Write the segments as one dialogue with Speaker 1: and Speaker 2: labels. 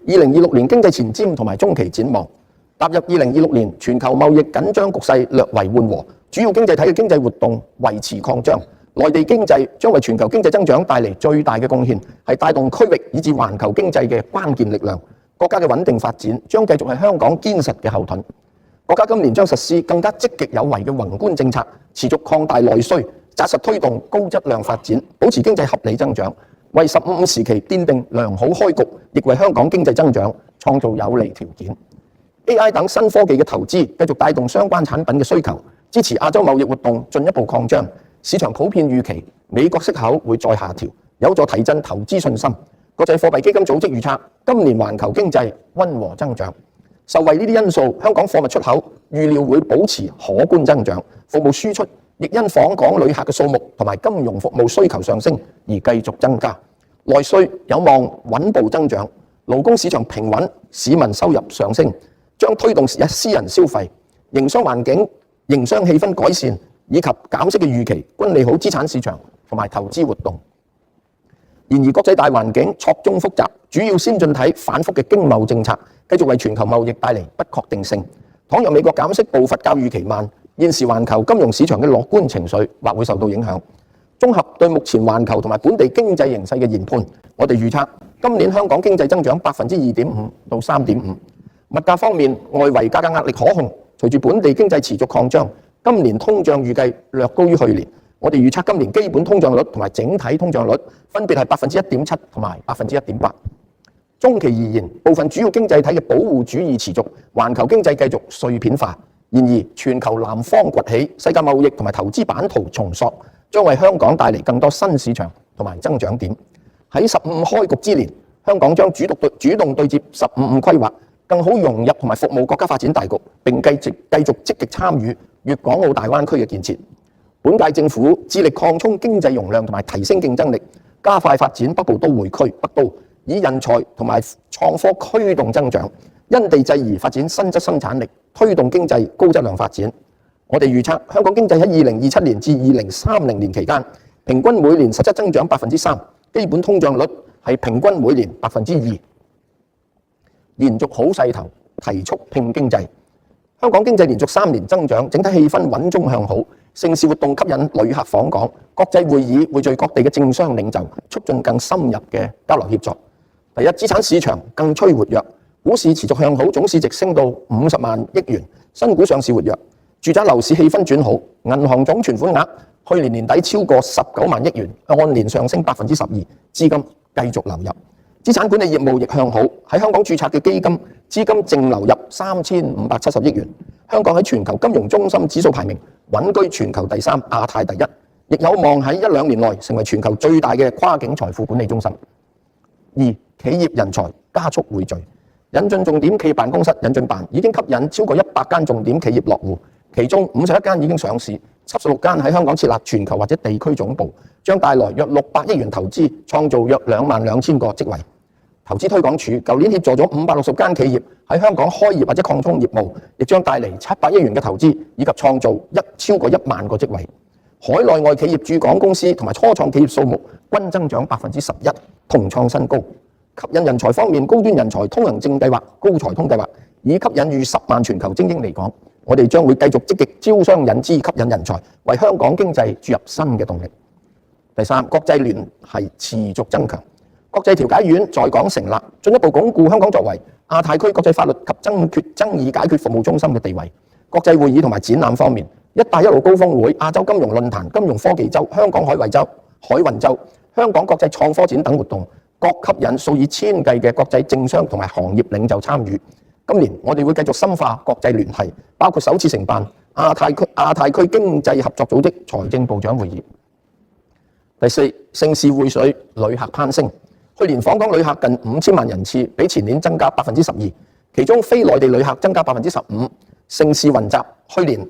Speaker 1: 2026年經濟前瞻同埋中期展望。踏入2026年，全球貿易緊張局勢略為緩和，主要經濟體嘅經濟活動維持擴張。內地經濟將為全球經濟增長帶嚟最大嘅貢獻，係帶動區域以至環球經濟嘅關鍵力量。國家嘅穩定發展將繼續係香港堅實嘅後盾。國家今年將實施更加積極有為嘅宏觀政策，持續擴大內需，紮實推動高質量發展，保持經濟合理增長，為15時期奠定良好開局，亦為香港經濟增長創造有利條件。AI 等新科技嘅投資繼續帶動相關產品嘅需求，支持亞洲貿易活動進一步擴張。市場普遍預期美國息口會再下調，有助提振投資信心。國際貨幣基金組織預測今年環球經濟溫和增長。受惠呢啲因素，香港貨物出口預料會保持可觀增長，服務輸出亦因訪港旅客嘅數目同埋金融服務需求上升而繼續增加。內需有望穩步增長，勞工市場平穩，市民收入上升，將推動私人消費、營商環境、營商氣氛改善以及減息嘅預期，均利好資產市場同埋投資活動。然而，國際大環境錯綜複雜，主要先進體反覆嘅經貿政策繼續為全球貿易帶嚟不確定性。倘若美國減息步伐較預期慢，現時環球金融市場嘅樂觀情緒或會受到影響。綜合對目前環球同埋本地經濟形勢嘅研判，我哋預測今年香港經濟增長2.5%到3.5%。物價方面，外圍價格壓力可控，隨住本地經濟持續擴張，今年通脹預計略高於去年。我哋預測今年基本通脹率同埋整體通脹率分別係1.7%同埋1.8%。中期而言，部分主要經濟體嘅保護主義持續，環球經濟繼續碎片化。然而，全球南方崛起，世界貿易同埋投資版圖重塑，將為香港帶嚟更多新市場同埋增長點。喺15開局之年，香港將主動對接15規劃，更好融入同埋服務國家發展大局，並繼續積極參與粵港澳大灣區嘅建設。本屆政府致力擴充經濟容量同埋提升競爭力，加快發展北部都會區北都，以人才同埋創科驅動增長，因地制宜發展新質生產力，推動經濟高質量發展。我哋預測香港經濟喺2027年至2030年期間，平均每年實質增長3%，基本通脹率係平均每年2%，延續好勢頭，提速拼經濟。香港經濟連續3年增長，整體氣氛穩中向好。盛事活動吸引旅客訪港，國際會議匯聚各地嘅政商領袖，促進更深入嘅交流協作。第一，資產市場更趨活躍，股市持續向好，總市值升到50萬億元，新股上市活躍，住宅樓市氣氛轉好，銀行總存款額去年年底超過19萬億元，按年上升12%，資金繼續流入。資產管理業務亦向好，喺香港註冊嘅基金資金淨流入3570億元。香港喺全球金融中心指數排名穩居全球第3，亞太第1，亦有望喺1-2年內成為全球最大嘅跨境財富管理中心。2、企業人才加速匯聚，引進重點企業辦公室引進辦已經吸引超過100間重點企業落戶，其中51間已經上市，76間喺香港設立全球或者地區總部，將帶來約600億元投資，創造約22000個職位。投資推廣署舊年協助咗560間企業喺香港開業或者擴充業務，亦將帶嚟700億元嘅投資，以及創造超過1萬個職位。海內外企業駐港公司同埋初創企業數目均增長11%，同創新高。吸引人才方面，高端人才通行證計劃、高才通計劃已吸引逾10萬全球精英嚟港。我哋將會繼續積極招商引資，吸引人才，為香港經濟注入新嘅動力。第三，國際聯繫持續增強。國際調解院在港成立，進一步鞏固香港作為亞太區國際法律及爭議解決服務中心嘅地位。國際會議同埋展覽方面，一帶一路高峰會、亞洲金融論壇、金融科技周、香港海運周、香港國際創科展等活動，各吸引數以千計嘅國際政商同埋行業領袖參與。今年我哋會繼續深化國際聯繫，包括首次承辦亞太區經濟合作組織財政部長會議。第四，盛事匯水，旅客攀升。去年訪港旅客近5000萬人次，比前年增加12%，其中非內地旅客增加15%。盛事雲集，去年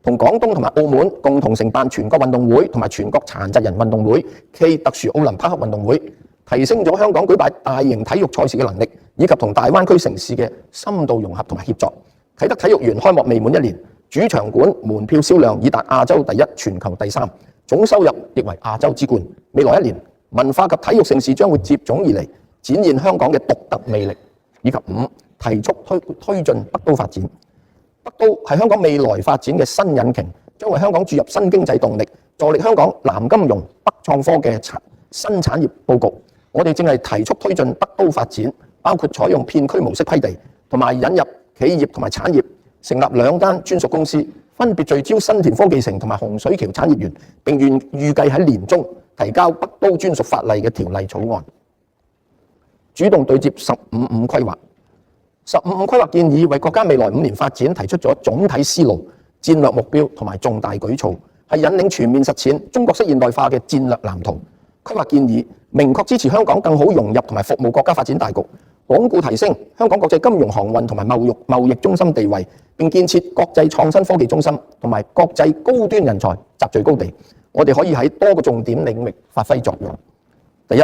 Speaker 1: 同廣東同埋澳門共同承辦全國運動會同埋全國殘疾人運動會暨特殊奧林匹克運動會，提升咗香港舉辦大型體育賽事嘅能力，以及同大灣區城市嘅深度融合同埋協作。啟德體育園開幕未滿1年，主場館門票銷量已達亞洲第1、全球第3，總收入亦為亞洲之冠。未來1年，文化及體育盛事將會接踵而嚟，展現香港嘅獨特魅力。以及5提速推進北都發展。北都係香港未來發展嘅新引擎，將為香港注入新經濟動力，助力香港南金融、北創科嘅新產業佈局。我哋正係提速推進北都發展，包括採用片區模式批地，同埋引入企業同埋產業，成立2間專屬公司，分別聚焦新田科技城同埋洪水橋產業園，並預計喺年中提交北都專屬法例嘅條例草案。主動對接15-5規劃。15-5規劃建議為國家未來5年發展提出咗總體思路、戰略目標同埋重大舉措，係引領全面實踐中國式現代化嘅戰略藍圖。規劃建議明確支持香港更好融入同埋服務國家發展大局，鞏固提升香港國際金融航運同埋貿易中心地位，並建設國際創新科技中心同埋國際高端人才集聚高地。我哋可以喺多個重點領域發揮作用。第一，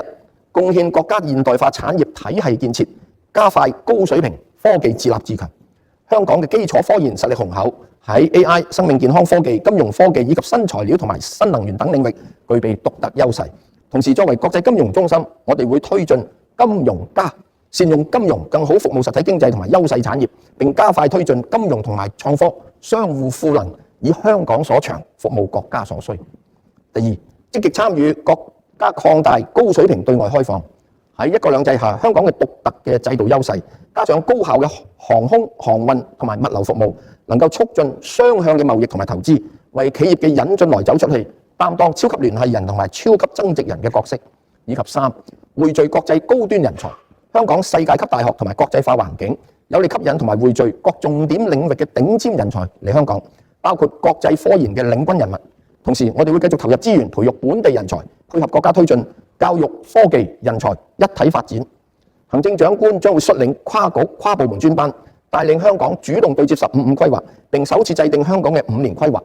Speaker 1: 貢獻國家現代化產業體系建設，加快高水平科技自立自強。香港嘅基礎科研實力雄厚，喺 AI、生命健康科技、金融科技以及新材料同埋新能源等領域具備獨特優勢。同時，作為國際金融中心，我哋會推進金融善用金融更好服務實體經濟同埋優勢產業，並加快推進金融同埋創科相互賦能，以香港所長服務國家所需。第二，積極參與國家擴大高水平對外開放。喺一國兩制下，香港嘅獨特嘅制度優勢，加上高效嘅航空、航運同埋物流服務，能夠促進雙向嘅貿易同埋投資，為企業嘅引進來走出去擔當超級聯繫人同埋超級增值人嘅角色。以及3，匯聚國際高端人才。香港世界級大學同埋國際化環境，有力吸引同埋匯聚各重點領域嘅頂尖人才嚟香港，包括國際科研嘅領軍人物。同時，我哋會繼續投入資源培育本地人才，配合國家推進教育、科技、人才一體發展。行政長官將會率領跨局、跨部門專班，帶領香港主動對接15-5規劃，並首次制定香港嘅5年規劃。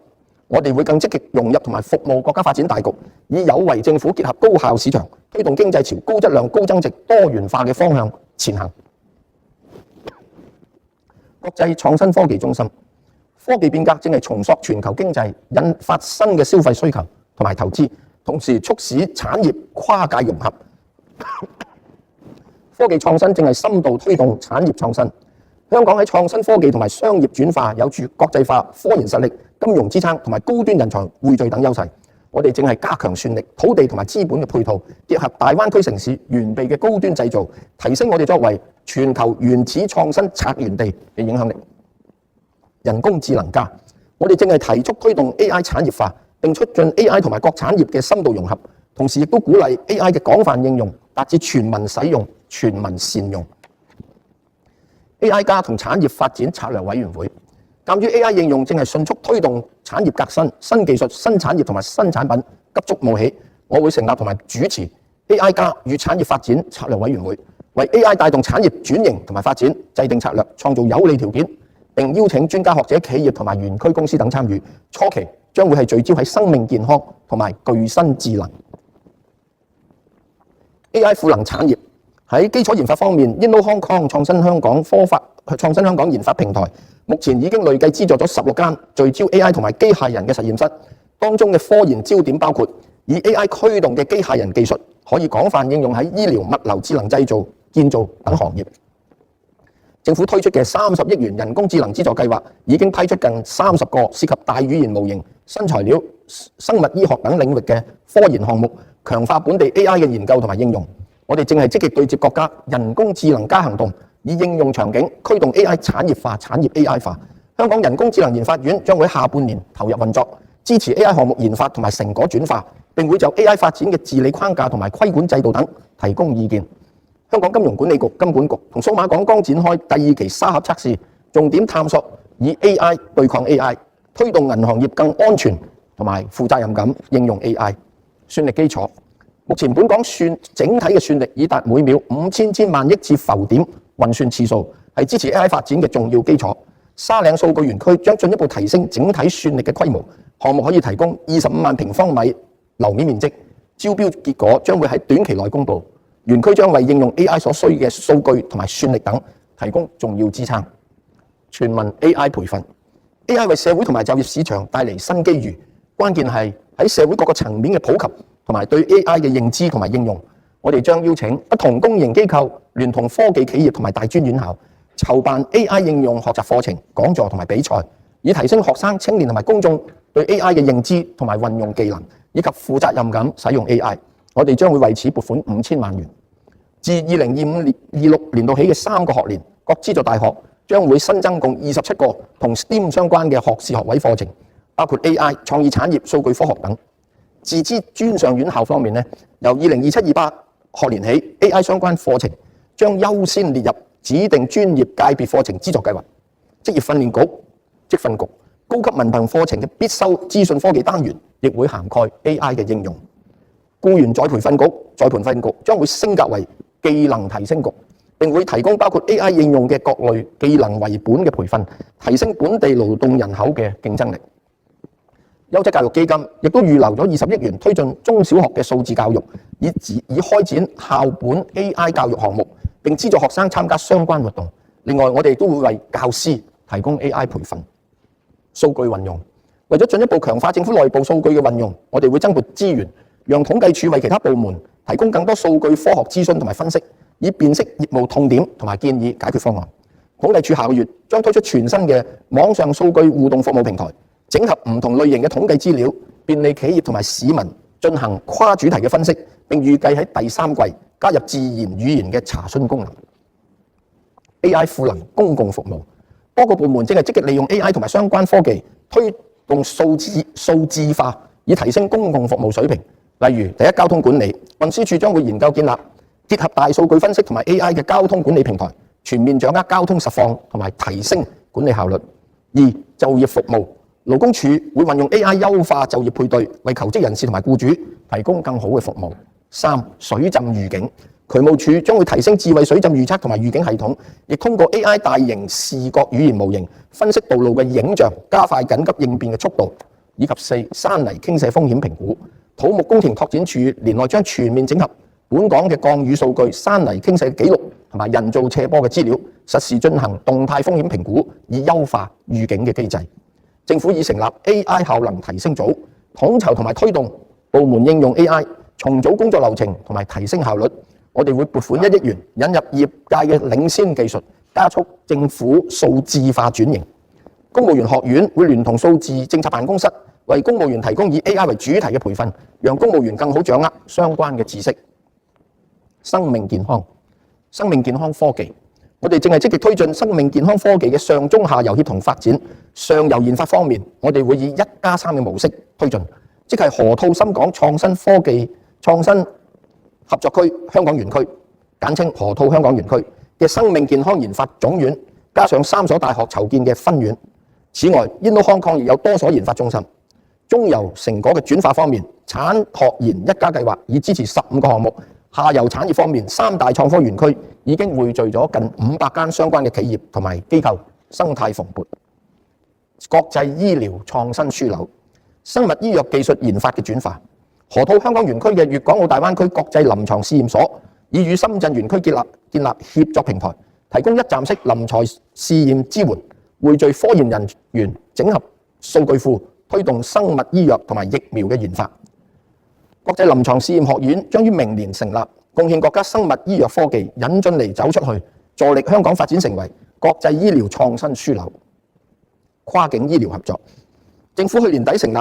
Speaker 1: 我哋會更積極融入同埋服務國家發展大局，以有為政府結合高效市場，推動經濟朝高質量、高增值、多元化嘅方向前行。國際創新科技中心，科技變革正係重塑全球經濟，引發新嘅消費需求同埋投資，同時促使產業跨界融合。科技創新正係深度推動產業創新。香港喺創新科技同埋商業轉化有住國際化、科研實力、金融支撐同埋高端人才匯聚等優勢。我哋正係加強算力、土地同埋資本嘅配套，結合大灣區城市完備嘅高端製造，提升我哋作為全球原始創新策源地嘅影響力。人工智能加，我哋正係提速推動 AI 產業化，並促進 AI 同埋各產業嘅深度融合，同時亦都鼓勵 AI 嘅廣泛應用，達至全民使用、全民善用。AI 加同產業發展策略委員會，鑑於 AI 應用正係迅速推動產業革新、新技術、新產業同埋新產品急速冒起，我會成立同埋主持 AI 加與產業發展策略委員會，為 AI 帶動產業轉型同埋發展制定策略，創造有利條件，並邀請專家學者、企業同埋園區公司等參與。初期將會係聚焦喺生命健康同埋具身智能。AI 賦能產業。喺基礎研發方面 ，Inno Hong Kong 創新香港研發平台目前已經累計資助咗16間聚焦 AI 同埋機械人嘅實驗室，當中嘅科研焦點包括以 AI 驅動嘅機械人技術，可以廣泛應用喺醫療、物流、智能製造、建造等行業。政府推出嘅30億元人工智能資助計劃已經批出近30個涉及大語言模型、新材料、生物醫學等領域嘅科研項目，強化本地 AI 嘅研究同埋應用。我哋正係積極對接國家人工智能加行動，以應用場景驅動 AI 產業化、產業 AI 化。香港人工智能研發院將會喺下半年投入運作，支持 AI 項目研發同埋成果轉化，並會就 AI 發展嘅治理框架同埋規管制度等提供意見。香港金融管理局金管局同數碼港剛展開第2期沙盒測試，重點探索以 AI 對抗 AI， 推動銀行業更安全同埋負責任咁應用 AI。算力基礎，目前本港整體嘅算力已達每秒5000千萬億次浮點運算次數，係支持 AI 發展嘅重要基礎。沙嶺數據園區將進一步提升整體算力嘅規模，項目可以提供25萬平方米樓面面積，招標結果將會喺短期內公佈。園區將為應用 AI 所需嘅數據同埋算力等提供重要支撐。全民 AI 培訓 ，AI 為社會同埋就業市場帶嚟新機遇，關鍵係喺社會各個層面嘅普及同埋對 AI 嘅認知同埋應用。我哋將邀請不同公營機構聯同科技企業同埋大專院校，籌辦 AI 應用學習課程、講座同埋比賽，以提升學生、青年同埋公眾對 AI 嘅認知同埋運用技能，以及負責任咁使用 AI。我哋將會為此撥款5000萬元。自2025-26年度起嘅3個學年，各資助大學將會新增共27個同 STEM 相關嘅學士學位課程，包括 AI、創意產業、數據科學等。自資專上院校方面呢，由2027-28學年起 ，AI 相關課程將優先列入指定專業界別課程資助計劃。職業訓練局、職訓局高級文憑課程嘅必修資訊科技單元，亦會涵蓋 AI 嘅應用。僱員再培訓局將會升格為技能提升局，並會提供包括 AI 應用嘅各類技能為本嘅培訓，提升本地勞動人口嘅競爭力。優質教育基金亦都預留咗20億元推進中小學嘅數字教育，以開展校本 AI 教育項目，並資助學生參加相關活動。另外，我哋都會為教師提供 AI 培訓。數據運用，為咗進一步強化政府內部數據嘅運用，我哋會增撥資源，讓統計處為其他部門提供更多數據科學諮詢同埋分析，以辨識業務痛點同埋建議解決方案。統計處下個月將推出全新嘅網上數據互動服務平台，整合唔同類型嘅統計資料，便利企業同埋市民進行跨主題嘅分析，並預計喺第3季加入自然語言嘅查詢功能。AI 賦能公共服務，多個部門正係積極利用 AI 同埋相關科技推動數字化，以提升公共服務水平。例如，第一，交通管理，運輸署將會研究建立結合大數據分析同埋 AI 嘅交通管理平台，全面掌握交通實況同埋提升管理效率。2，就業服務，勞工處會運用 AI 優化就業配對，為求職人士同埋僱主提供更好嘅服務。3，水浸預警，渠務署將會提升智慧水浸預測同埋預警系統，亦通過 AI 大型視覺語言模型分析道路嘅影像，加快緊急應變嘅速度。以及4，山泥傾瀉風險評估，土木工程拓展署年內將全面整合本港嘅降雨數據、山泥傾瀉記錄同埋人造斜坡嘅資料，實時進行動態風險評估，以優化預警嘅機制。政府已成立 AI 效能提升組，統籌同埋推動部門應用 AI， 重組工作流程同埋提升效率。我哋會撥款1億元，引入業界嘅領先技術，加速政府數字化轉型。公務員學院會聯同數字政策辦公室，為公務員提供以 AI 為主題嘅培訓，讓公務員更好掌握相關嘅知識。生命健康科技，我哋正係積極推進生命健康科技嘅上中下游協同發展。上游研發方面，我哋會以1+3嘅模式推進，即係河套深港創新科技創新合作區香港園區，簡稱河套香港園區嘅生命健康研發總院，加上3所大學籌建嘅分院。此外 ，InnoHK 亦有多所研發中心。中游成果嘅轉化方面，產學研1+計劃已支持15個項目。下游產業方面，3大創科園區已經匯聚咗近500間相關嘅企業同埋機構，生態蓬勃。國際醫療創新樞紐，生物醫藥技術研發嘅轉化。河套香港園區嘅粵港澳大灣區國際臨床試驗所已與深圳園區建立協作平台，提供一站式臨床試驗支援，匯聚科研人員，整合數據庫，推動生物醫藥同埋疫苗嘅研發。國際臨床試驗學院將於明年成立，貢獻國家生物醫藥科技引進嚟走出去，助力香港發展成為國際醫療創新樞紐。跨境醫療合作，政府去年底成立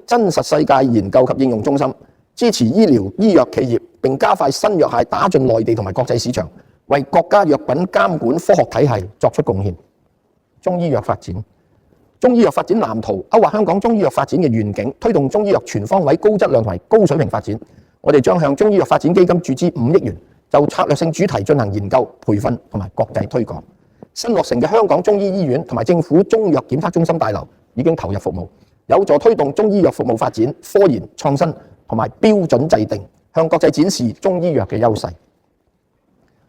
Speaker 1: 真實世界研究及應用中心，支持醫療醫藥企業，並加快新藥械打進內地同埋國際市場，為國家藥品監管科學體系作出貢獻。中醫藥發展，中醫藥發展藍圖勾畫香港中醫藥發展嘅願景，推動中醫藥全方位高質量同埋高水平發展。我哋將向中醫藥發展基金注資5億元，就策略性主題進行研究、培訓同埋國際推廣。新落成嘅香港中醫醫院同埋政府中藥檢測中心大樓已經投入服務，有助推動中醫藥服務發展、科研創新同埋標準制定，向國際展示中醫藥嘅優勢。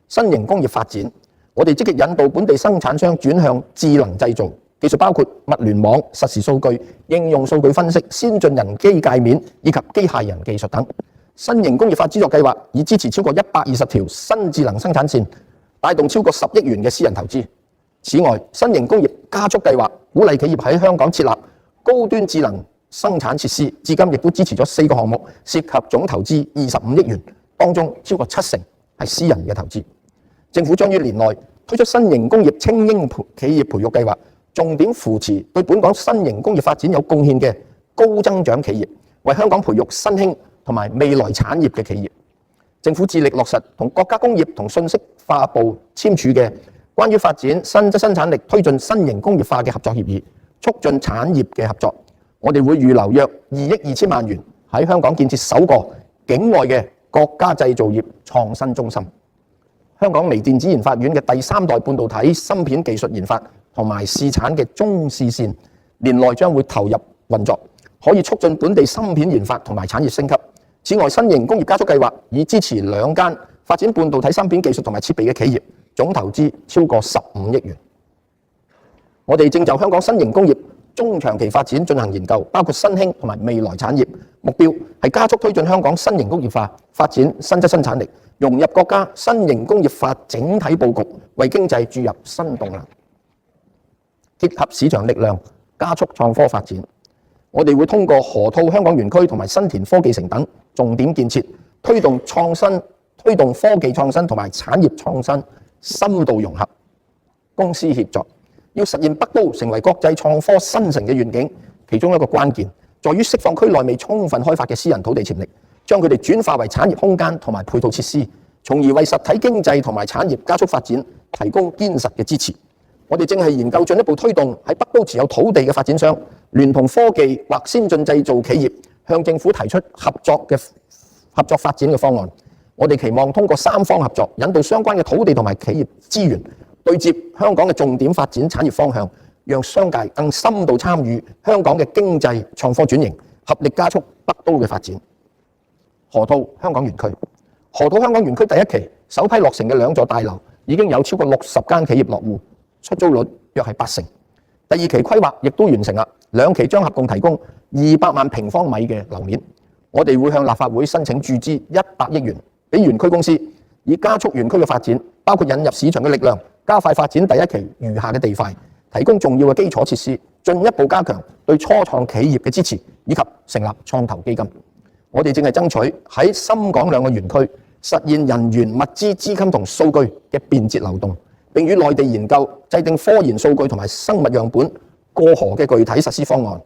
Speaker 1: 新型工業發展，我哋積極引導本地生產商轉向智能製造，技術包括物聯網、實時數據、應用數據分析、先進人機界面以及機械人技術等。新型工業化資助計劃已支持超過120條新智能生產線，帶動超過10億元嘅私人投資。此外，新型工業加速計劃鼓勵企業喺香港設立高端智能生產設施，至今亦都支持咗4個項目，涉及總投資25億元，當中超過70%係私人嘅投資。政府將於年內推出新型工業精英企業培育計劃，重點扶持對本港新型工業發展有貢獻嘅高增長企業，為香港培育新興同埋未來產業嘅企業。政府致力落實同國家工業同信息化部簽署嘅關於發展新質生產力、推進新型工業化嘅合作協議，促進產業嘅合作。我哋會預留約2億2千萬元喺香港建設首個境外嘅國家製造業創新中心。香港微電子研發院嘅第3代半導體芯片技術研發同埋試產嘅中試線，年內將會投入運作，可以促進本地芯片研發同埋產業升級。此外，新型工業加速計劃已支持2間發展半導體芯片技術同埋設備嘅企業，總投資超過15億元。我哋正就香港新型工業中長期發展進行研究，包括新興同埋未來產業，目標係加速推進香港新型工業化，發展新質生產力，融入國家新型工業化整體佈局，為經濟注入新動能，結合市場力量，加速創科發展。我哋會通過河套香港園區同埋新田科技城等重點建設，推動創新、推動科技創新同埋產業創新深度融合，公私協作。要實現北都成為國際創科新城嘅願景，其中一個關鍵在於釋放區內未充分開發嘅私人土地潛力，將佢哋轉化為產業空間同埋配套設施，從而為實體經濟同埋產業加速發展提供堅實嘅支持。我哋正係研究進一步推動喺北都持有土地嘅發展商，聯同科技或先進製造企業，向政府提出合作發展嘅方案。我哋期望通過3方合作，引導相關嘅土地同埋企業資源，對接香港嘅重點發展產業方向，讓商界更深度參與香港嘅經濟創科轉型，合力加速北都嘅發展。河套香港園區，河套香港園區第1期首批落成嘅2座大樓已經有超過60間企業落戶，出租率約係80%。第2期規劃亦都完成啦，2期將合共提供200萬平方米嘅樓面。我哋會向立法會申請注資100億元，俾園區公司以加速園區嘅發展，包括引入市場嘅力量，加快發展第1期餘下嘅地塊，提供重要嘅基礎設施，進一步加強對初創企業嘅支持，以及成立創投基金。我哋正係爭取喺深港2個園區實現人員、物資、資金同數據嘅便捷流動，並與內地研究制定科研數據同埋生物樣本過河嘅具體實施方案，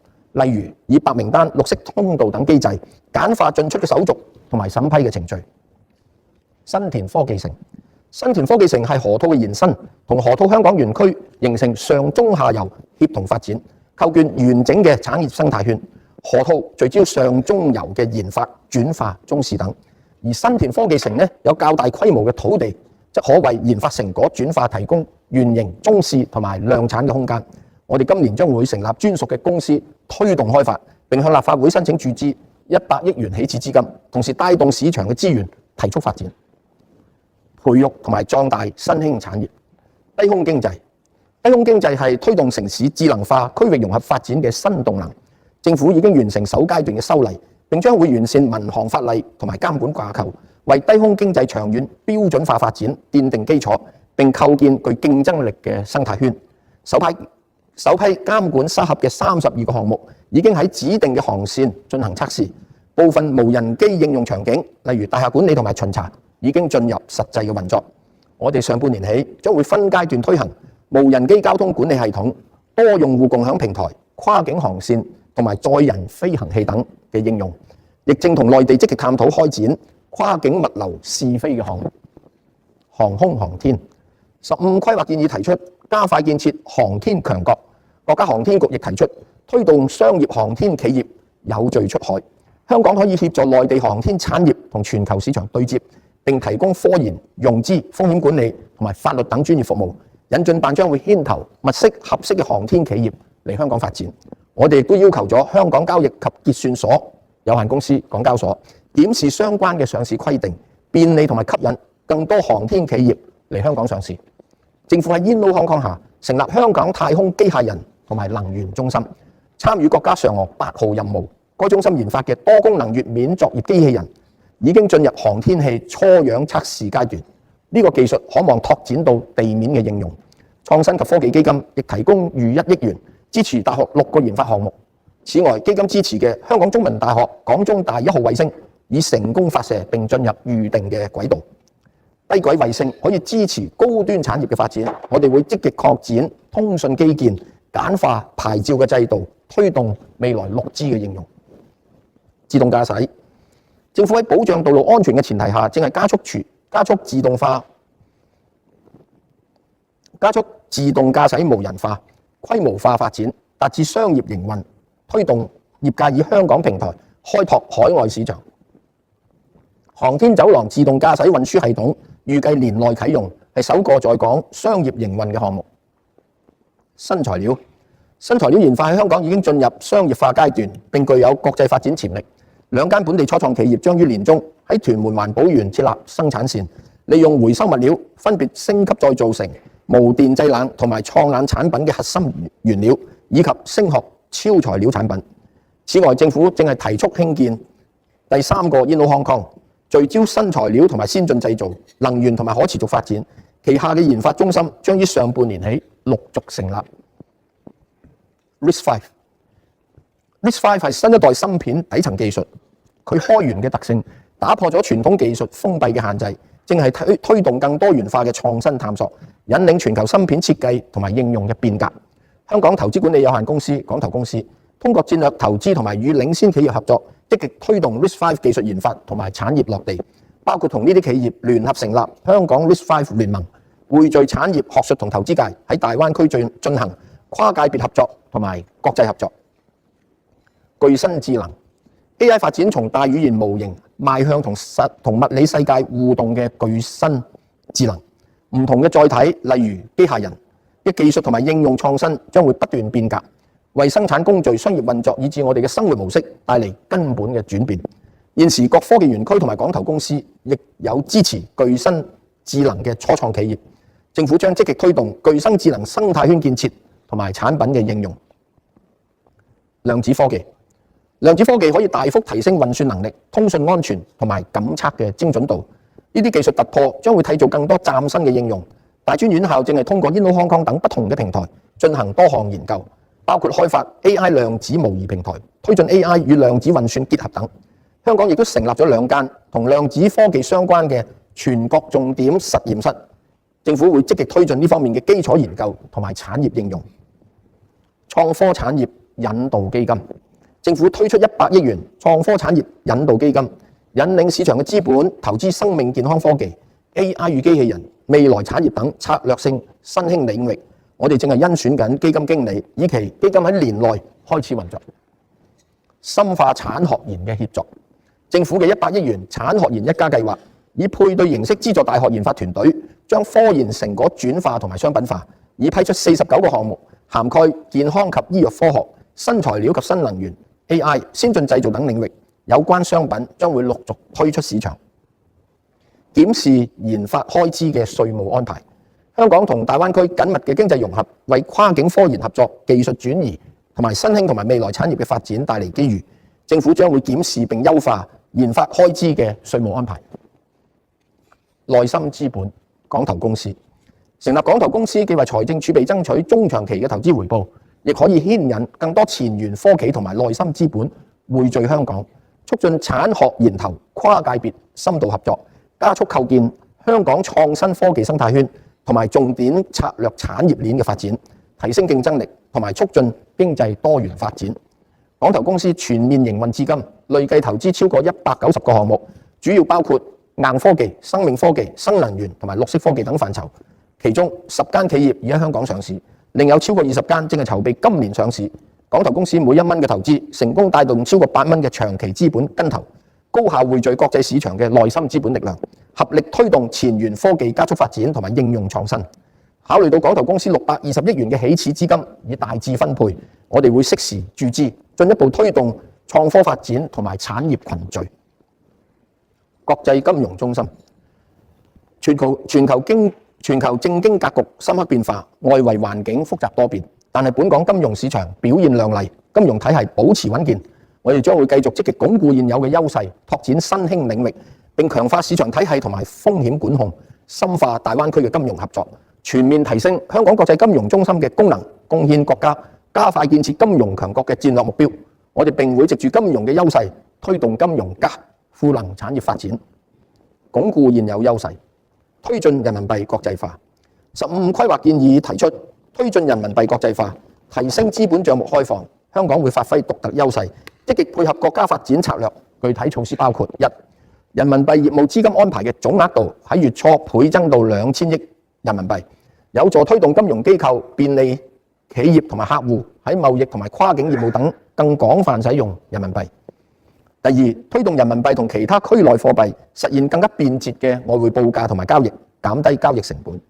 Speaker 1: 例如以白名單、綠色通道等機制，簡化進出嘅手續同埋審批嘅程序。新田科技城，新田科技城係河套嘅延伸，同河套香港園區形成上中下游協同發展，構建完整嘅產業生態圈。河套聚焦上中游嘅研發、轉化、中試等，而新田科技城有較大規模嘅土地，則可為研發成果轉化提供原型、中試同埋量產嘅空間。我哋今年將會成立專屬嘅公司推動開發，並向立法會申請注資100億元起始資金，同時帶動市場嘅資源提速發展，培育同埋壯大新興產業。低空經濟，低空經濟係推動城市智能化、區域融合發展嘅新動能。政府已經完成首階段嘅修例，並將會完善民航法例同埋監管架構，為低空經濟長遠標準化發展奠定基礎，並構建具競爭力嘅生態圈。首批監管沙盒嘅32個項目已經喺指定嘅航線進行測試，部分無人機應用場景，例如大廈管理同埋巡查，已經進入實際嘅運作。我哋上半年起將會分階段推行無人機交通管理系統、多用戶共享平台、跨境航線同埋載人飛行器等嘅應用，亦正同內地積極探討開展跨境物流試飛嘅項目。航空航天，15規劃建議提出加快建設航天強國，國家航天局亦提出推動商業航天企業有序出海。香港可以協助內地航天產業同全球市場對接，並提供科研、融資、風險管理同埋法律等專業服務。引進辦將會牽頭物色合適嘅航天企業嚟香港發展。我哋亦都要求咗香港交易及結算所有限公司港交所檢視相關嘅上市規定，便利同埋吸引更多航天企業嚟香港上市。政府喺 Inno Hong Kong 下成立香港太空機械人同埋能源中心，參與國家嫦娥8號任務。該中心研發嘅多功能月面作業機器人已經進入航天器初樣測試階段，呢個技術可望拓展到地面嘅應用。創新及科技基金亦提供逾1億元，支持大學6個研發項目。此外，基金支持嘅香港中文大學港中大1號衛星已成功發射並進入預定嘅軌道。低軌衛星可以支持高端產業嘅發展，我哋會積極擴展通訊基建，簡化牌照嘅制度，推動未來6G 嘅應用。自動駕駛，政府喺保障道路安全嘅前提下，正係加速自動駕駛無人化、規模化發展，達至商業營運，推動業界以香港平台開拓海外市場。航天走廊自動駕駛運輸系統預計年內啟用，係首個在港商業營運嘅項目。新材料研發喺香港已經進入商業化階段，並具有國際發展潛力。2間本地初創企業將於年中喺屯門環保園設立生產線，利用回收物料分別升級再造成無電製冷同埋創冷產品嘅核心原料，以及聲學超材料產品。此外，政府正係提速興建第3個 Inno Hong Kong，聚焦新材料同埋先進製造、能源同埋可持續發展。旗下嘅研發中心將於上半年起陸續成立。RISC-V 係新一代芯片底層技術，佢開源嘅特性打破咗傳統技術封閉嘅限制，正係推動更多元化嘅創新探索，引領全球芯片設計同埋應用嘅變革。香港投資管理有限公司港投公司通過戰略投資同埋與領先企業合作，積極推動 RISC-V 技術研發同埋產業落地，包括同呢啲企業聯合成立香港 RISC-V 聯盟，匯聚產業、學術同投資界喺大灣區進行跨界別合作同埋國際合作。具身智能 AI 發展從大語言模型邁向同物理世界互動嘅具身智能，唔同嘅載體，例如機械人嘅技術同埋應用創新將會不斷變革，為生產工序、商業運作以至我哋嘅生活模式帶嚟根本嘅轉變。現時各科技園區同埋港投公司亦有支持具身智能嘅初創企業，政府將積極推動具身智能生態圈建設同埋產品嘅應用。量子科技可以大幅提升運算能力、通訊安全同埋感測嘅精準度。呢啲技術突破將會締造更多嶄新嘅應用。大專院校正係通過 Inno Hong Kong 等不同嘅平台進行多項研究，包括開發 AI 量子模擬平台、推進 AI 與量子運算結合等。香港亦都成立咗2間同量子科技相關嘅全國重點實驗室，政府會積極推進呢方面嘅基礎研究同埋產業應用。創科產業引導基金，政府推出100億元創科產業引導基金，引領市場嘅資本投資生命健康科技、AI 與機器人、未來產業等策略性新興領域。我哋正係甄選緊基金經理，以期基金喺年內開始運作。深化產學研嘅協作，政府嘅100億元產學研一家計劃，以配對形式資助大學研發團隊，將科研成果轉化同埋商品化，已批出49個項目，涵蓋健康及醫藥科學、新材料及新能源、AI、先進製造等領域。有關商品將會陸續推出市場。檢視研發開支嘅稅務安排，香港同大灣區緊密嘅經濟融合，為跨境科研合作、技術轉移同埋新興同埋未來產業嘅發展帶嚟機遇。政府將會檢視並優化研發開支嘅稅務安排。內心資本港投公司成立港投公司，既為財政儲備爭取中長期嘅投資回報，亦可以牽引更多前沿科技同埋內心資本匯聚香港，促進產學研投跨界別深度合作，加速構建香港創新科技生態圈同埋重點策略產業鏈嘅發展，提升競爭力同埋促進經濟多元發展。港投公司全面營運至今，累計投資超過190個項目，主要包括硬科技、生命科技、新能源同埋綠色科技等範疇。其中10間企業已喺香港上市，另有超過20間正係籌備今年上市。港投公司每1蚊嘅投資，成功帶動超過8蚊嘅長期資本跟投，高效匯聚國際市場嘅內心資本力量，合力推動前沿科技加速發展同埋應用創新。考慮到港投公司620億元嘅起始資金已大致分配，我哋會適時注資，進一步推動創科發展同埋產業群聚。國際金融中心，全球政經格局深刻變化，外圍環境複雜多變，但係本港金融市場表現亮麗，金融體系保持穩健。我哋將會繼續積極鞏固現有嘅優勢，拓展新興領域，並強化市場體系同埋風險管控，深化大灣區嘅金融合作，全面提升香港國際金融中心嘅功能，貢獻國家加快建設金融強國嘅戰略目標。我哋並會藉住金融嘅優勢，推動金融賦能產業發展，鞏固現有優勢，推進人民幣國際化。15規劃建議提出推進人民幣國際化，提升資本帳目開放，香港會發揮獨特優勢，積極配合國家發展策略。具體措施包括：一、人民幣業務資金安排嘅總額度喺月初倍增到2000億人民幣，有助推動金融機構便利企業同埋客戶喺貿易同埋跨境業務等更廣泛使用人民幣。第二，推動人民幣同其他區內貨幣實現更加便捷嘅外匯報價同埋交易，減低交易成本。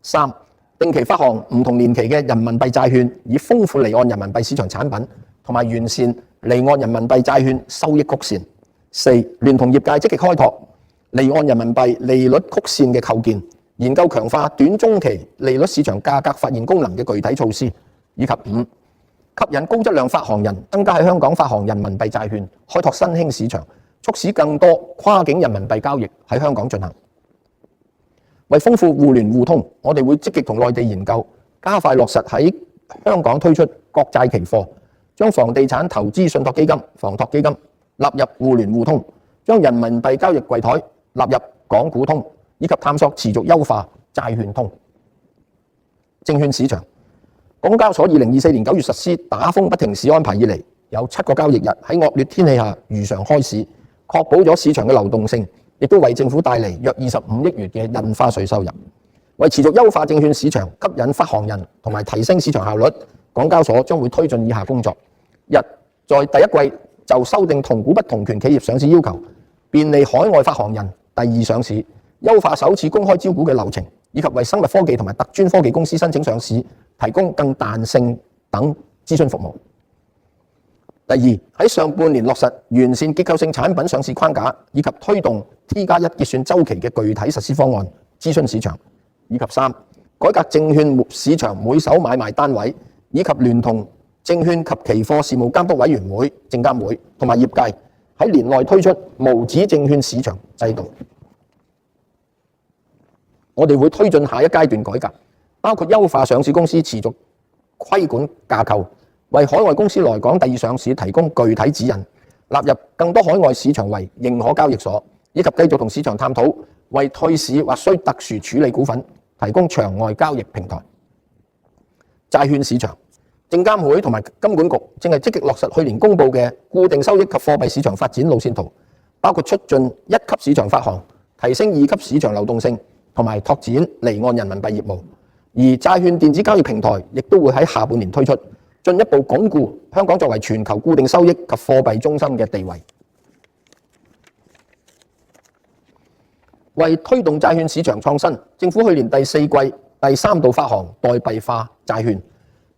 Speaker 1: 三、定期發行唔同年期嘅人民幣債券，以豐富離岸人民幣市場產品，同埋完善離岸人民幣債券收益曲線。四、聯同業界積極開拓離岸人民幣利率曲線嘅構建，研究強化短中期利率市場價格發現功能嘅具體措施。以及五、吸引高質量發行人增加喺香港發行人民幣債券，開拓新興市場，促使更多跨境人民幣交易喺香港進行。為豐富互聯互通，我哋會積極同內地研究，加快落實喺香港推出國債期貨，將房地產投資信託基金、房託基金納入互聯互通，將人民幣交易櫃台納入港股通，以及探索持續優化債券通。證券市場，港交所2024年9月實施打風不停市安排以嚟，有7個交易日喺惡劣天氣下如常開市，確保咗市場嘅流動性，亦都為政府帶嚟約25億元嘅印花稅收入。為持續優化證券市場，吸引發行人同埋提升市場效率，港交所將會推進以下工作：一、在第一季就修訂同股不同權企業上市要求，便利海外發行人第二上市，優化首次公開招股嘅流程，以及為生物科技同埋特專科技公司申請上市提供更彈性等諮詢服務。第二，喺上半年落實完善結構性產品上市框架，以及推動 T+1 結算週期嘅具體實施方案諮詢市場。以及三，改革證券市場每手買賣單位，以及聯同證券及期貨事務監督委員會、證監會同埋業界喺年內推出無紙證券市場制度。我哋會推進下一階段改革，包括優化上市公司持續規管架構，為海外公司來港第二上市提供具體指引，納入更多海外市場為認可交易所，以及繼續同市場探討為退市或需特殊處理股份提供場外交易平台。債券市場，證監會同埋金管局正係積極落實去年公佈嘅固定收益及貨幣市場發展路線圖，包括促進一級市場發行、提升二級市場流動性同埋拓展離岸人民幣業務。而債券電子交易平台亦都會喺下半年推出，進一步鞏固香港作為全球固定收益及貨幣中心嘅地位。為推動債券市場創新，政府去年第四季第3度發行代幣化債券，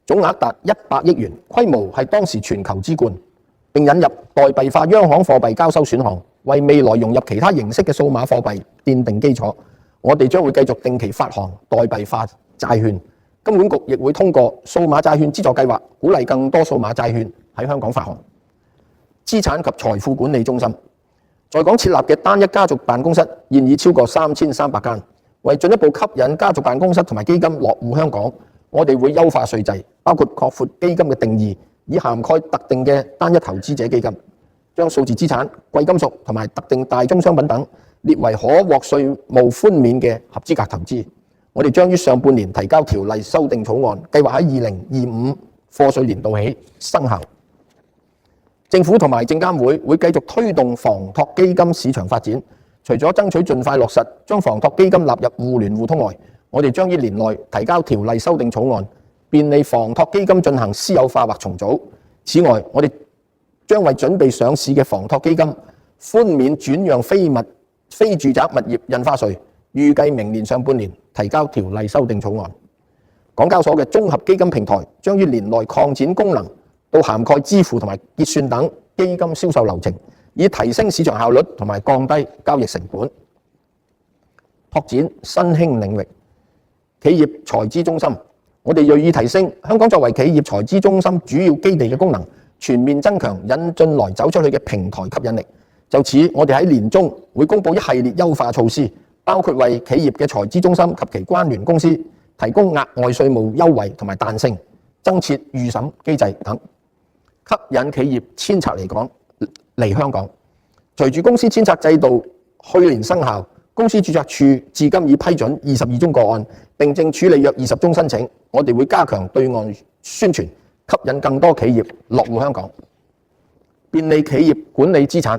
Speaker 1: 總額達100億元，規模係當時全球之冠，並引入代幣化央行貨幣交收選項，為未來融入其他形式嘅數碼貨幣奠定基礎。我哋將會繼續定期發行代幣化債券，金管局亦會通過數碼債券資助計劃，鼓勵更多數碼債券喺香港發行。資產及財富管理中心在港設立嘅單一家族辦公室現已超過3300間，為進一步吸引家族辦公室同埋基金落戶香港，我哋會優化稅制，包括擴闊基金嘅定義，以涵蓋特定嘅單一投資者基金，將數字資產、貴金屬同埋特定大宗商品等列為可獲稅務寬免嘅合資格投資。我哋將於上半年提交條例修訂草案，計劃喺2025課稅年度起生效。政府同埋證監會繼續推動房託基金市場發展，除咗爭取盡快落實將房託基金納入互聯互通外，我哋將於年內提交條例修訂草案，便利房託基金進行私有化或重組。此外，我哋將為準備上市嘅房託基金寬免轉讓非住宅物業印花稅，預計明年上半年提交條例修訂草案。港交所嘅綜合基金平台將於年內擴展功能到涵蓋支付同埋結算等基金銷售流程，以提升市場效率同埋降低交易成本。拓展新興領域，企業財資中心，我哋銳意提升香港作為企業財資中心主要基地嘅功能，全面增強引進來走出去嘅平台吸引力。就此，我哋喺年中會公布一系列優化措施，包括為企業嘅財資中心及其關聯公司提供額外稅務優惠同埋彈性，增設預審機制等，吸引企業遷冊嚟香港。隨住公司遷冊制度去年生效，公司註冊處至今已批准22宗個案，並正處理約20宗申請。我哋會加強對外宣傳，吸引更多企業落戶香港，便利企業管理資產。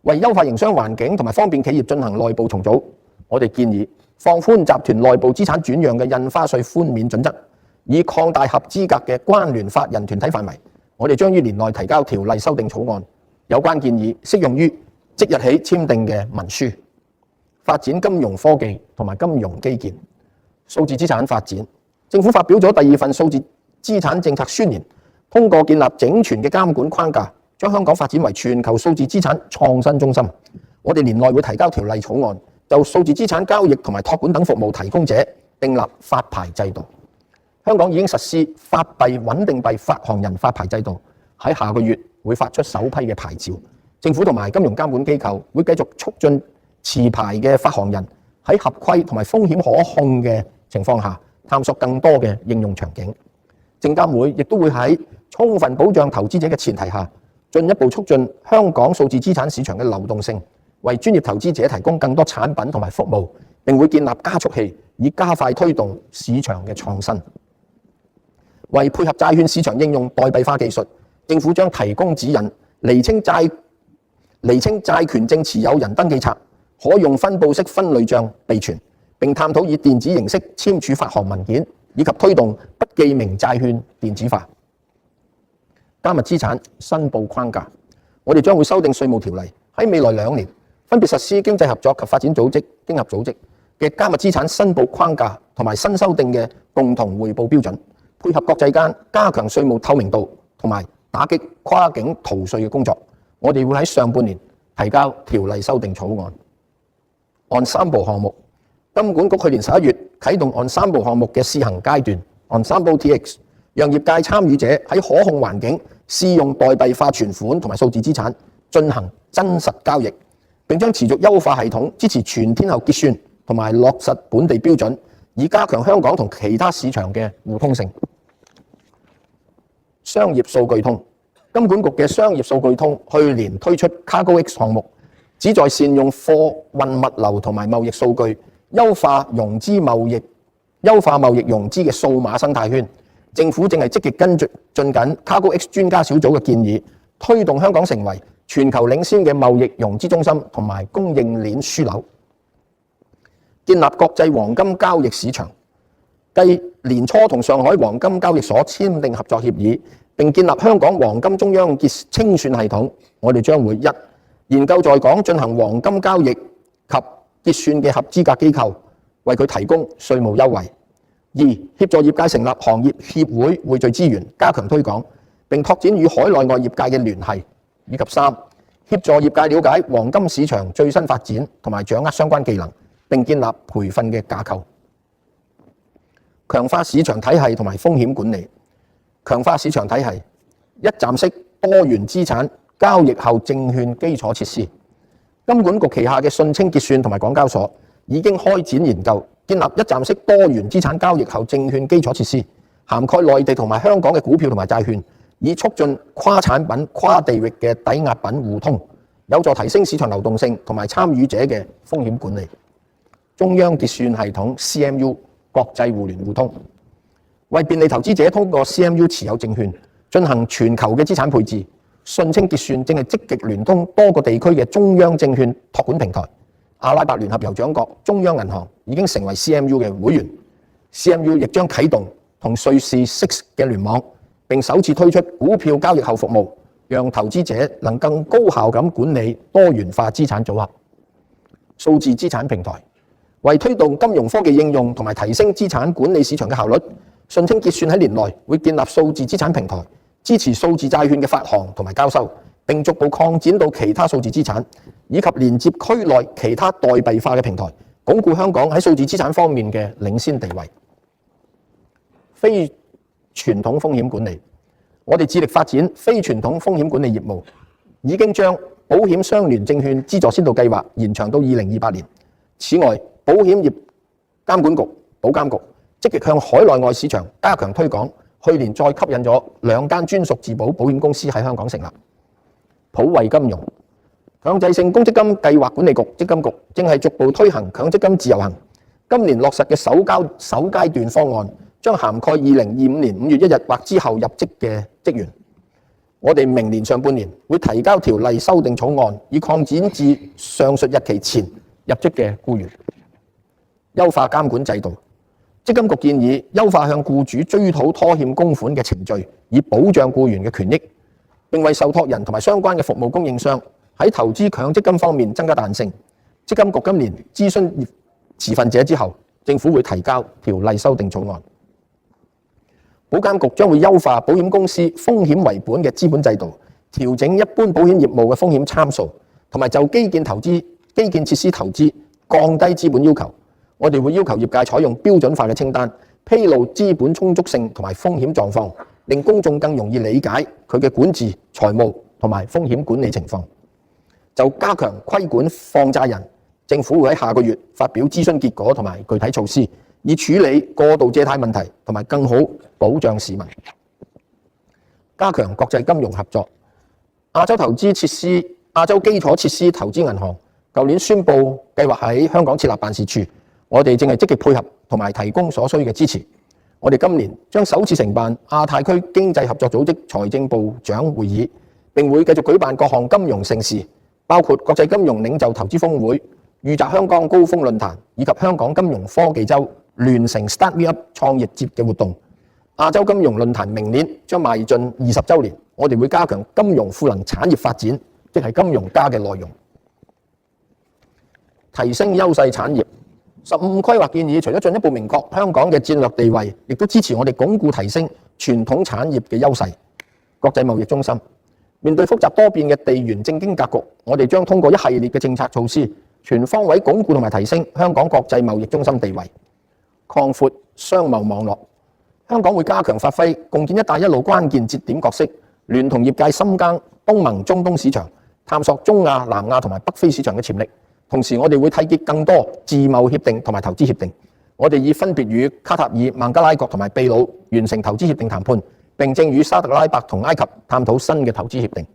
Speaker 1: 為優化營商環境同埋方便企業進行內部重組，我哋建議放寬集團內部資產轉讓嘅印花稅寬免準則，以擴大合資格嘅關聯法人團體範圍。我哋將於年內提交條例修訂草案，有關建議適用於即日起簽訂嘅文書。發展金融科技同埋金融基建。數字資產發展，政府發表咗第2份數字資產政策宣言，通過建立整全嘅監管框架，將香港發展為全球數字資產創新中心。我哋年內會提交條例草案，就數字資產交易同埋託管等服務提供者訂立發牌制度。香港已經實施法幣穩定幣發行人發牌制度，喺下個月會發出首批嘅牌照。政府同埋金融監管機構會繼續促進持牌嘅發行人喺合規同埋風險可控嘅情況下，探索更多嘅應用場景。證監會亦都會喺充分保障投資者嘅前提下，進一步促進香港數字資產市場嘅流動性，為專業投資者提供更多產品同埋服務，並會建立加速器，以加快推動市場嘅創新。為配合債券市場應用代幣化技術，政府將提供指引，釐清債權證持有人登記冊，可用分布式分類帳備存，並探討以電子形式簽署發行文件，以及推動不記名債券電子化。加密資產申報框架，我哋將會修訂稅務條例，喺未來2年分別實施經濟合作及發展組織經合組織嘅加密資產申報框架同埋新修訂嘅共同匯報標準，配合國際間加強稅務透明度同埋打擊跨境逃稅嘅工作。我哋會喺上半年提交條例修訂草案。Ensemble 項目，金管局去年11月啟動 Ensemble 項目嘅試行階段 Ensemble TX， 讓業界參與者喺可控環境試用代幣化存款同埋數字資產進行真實交易，並將持續優化系統，支持全天候結算同埋落實本地標準，以加強香港同其他市場嘅互通性。商業數據通，金管局嘅商業數據通去年推出 CargoX 項目，旨在善用貨運物流同埋貿易數據，優化貿易融資嘅數碼生態圈。政府正係積極跟進緊 CargoX 專家小組嘅建議，推動香港成為全球領先嘅貿易融資中心同埋供應鏈樞紐。建立國際黃金交易市場，繼年初同上海黃金交易所簽訂合作協議，並建立香港黃金中央清算系統。我哋將會一、研究在港進行黃金交易及結算嘅合資格機構，為佢提供稅務優惠；二、協助業界成立行業協會，匯聚資源，加強推廣，並拓展與海內外業界嘅聯繫；以及三、協助業界了解黃金市場最新發展同埋掌握相關技能，並建立培訓嘅架構。強化市場體系同埋風險管理。強化市場體系，一站式多元資產交易後證券基礎設施。金管局旗下嘅信清結算同埋港交所已經開展研究，建立一站式多元資產交易後證券基礎設施，涵蓋內地同埋香港嘅股票同埋債券，以促進跨產品、跨地域嘅抵押品互通，有助提升市場流動性同埋參與者嘅風險管理。中央結算系統 CMU 國際互聯互通，為便利投資者通過 CMU 持有證券進行全球嘅資產配置，信清結算正係積極聯通多個地區嘅中央證券託管平台。阿拉伯聯合酋長國中央銀行已經成為 CMU 嘅會員 ，CMU 亦將啟動同瑞士 SIX 嘅聯網，並首次推出股票交易後服務，讓投資者能更高效咁管理多元化資產組合。數字資產平台為推動金融科技應用同埋提升資產管理市場嘅效率，信清結算喺年內會建立數字資產平台，支持數字債券嘅發行同埋交收，並逐步擴展到其他數字資產，以及連接區內其他代幣化嘅平台，鞏固香港喺數字資產方面嘅領先地位。非傳統風險管理，我哋致力發展非傳統風險管理業務，已經將保險相聯證券資助先導計劃延長到2028年。此外，保險業監管局保監局積極向海內外市場加強推廣，去年再吸引咗2間專屬自保保險公司喺香港成立。普惠金融，強制性公積金計劃管理局積金局正係逐步推行強積金自由行。今年落實嘅首階段方案，將涵蓋2025年5月1日或之後入職嘅職員。我哋明年上半年會提交條例修訂草案，以擴展至上述日期前入職嘅僱員。優化監管制度，積金局建議優化向僱主追討拖欠供款嘅程序，以保障僱員嘅權益，並為受託人同埋相關嘅服務供應商喺投資強積金方面增加彈性。積金局今年諮詢持份者之後，政府會提交條例修訂草案。保監局將會優化保險公司風險為本嘅資本制度，調整一般保險業務嘅風險參數，同埋就基建設施投資降低資本要求。我哋會要求業界採用標準化嘅清單，披露資本充足性同埋風險狀況，令公眾更容易理解佢嘅管治、財務同埋風險管理情況。就加強規管放債人，政府會喺下個月發表諮詢結果同埋具體措施，以處理過度借貸問題同埋更好保障市民。加強國際金融合作，亞洲基礎設施投資銀行舊年宣布計劃喺香港設立辦事處，我哋正係積極配合同埋提供所需嘅支持。我哋今年將首次承辦亞太區經濟合作組織財政部長會議，並會繼續舉辦各項金融盛事，包括國際金融領袖投資峰會、裕澤香港高峰論壇以及香港金融科技周聯成 Start Me Up 創業節嘅活動。亞洲金融論壇明年將邁進20週年，我哋會加強金融賦能產業發展，即係金融家嘅內容，提升優勢產業。15規劃建議除咗進一步明確香港嘅戰略地位，亦都支持我哋鞏固提升傳統產業嘅優勢。國際貿易中心面對複雜多變嘅地緣政經格局，我哋將通過一系列嘅政策措施，全方位鞏固同埋提升香港國際貿易中心地位，擴闊商貿網絡。香港會加強發揮共建一帶一路關鍵節點角色，聯同業界深耕東盟、中東市場，探索中亞、南亞同埋北非市場嘅潛力。同時，我哋會締結更多自貿協定同埋投資協定。我哋已分別與卡塔爾、孟加拉國同埋秘魯完成投資協定談判，並正與沙特阿拉伯同埃及探討新嘅投資協定。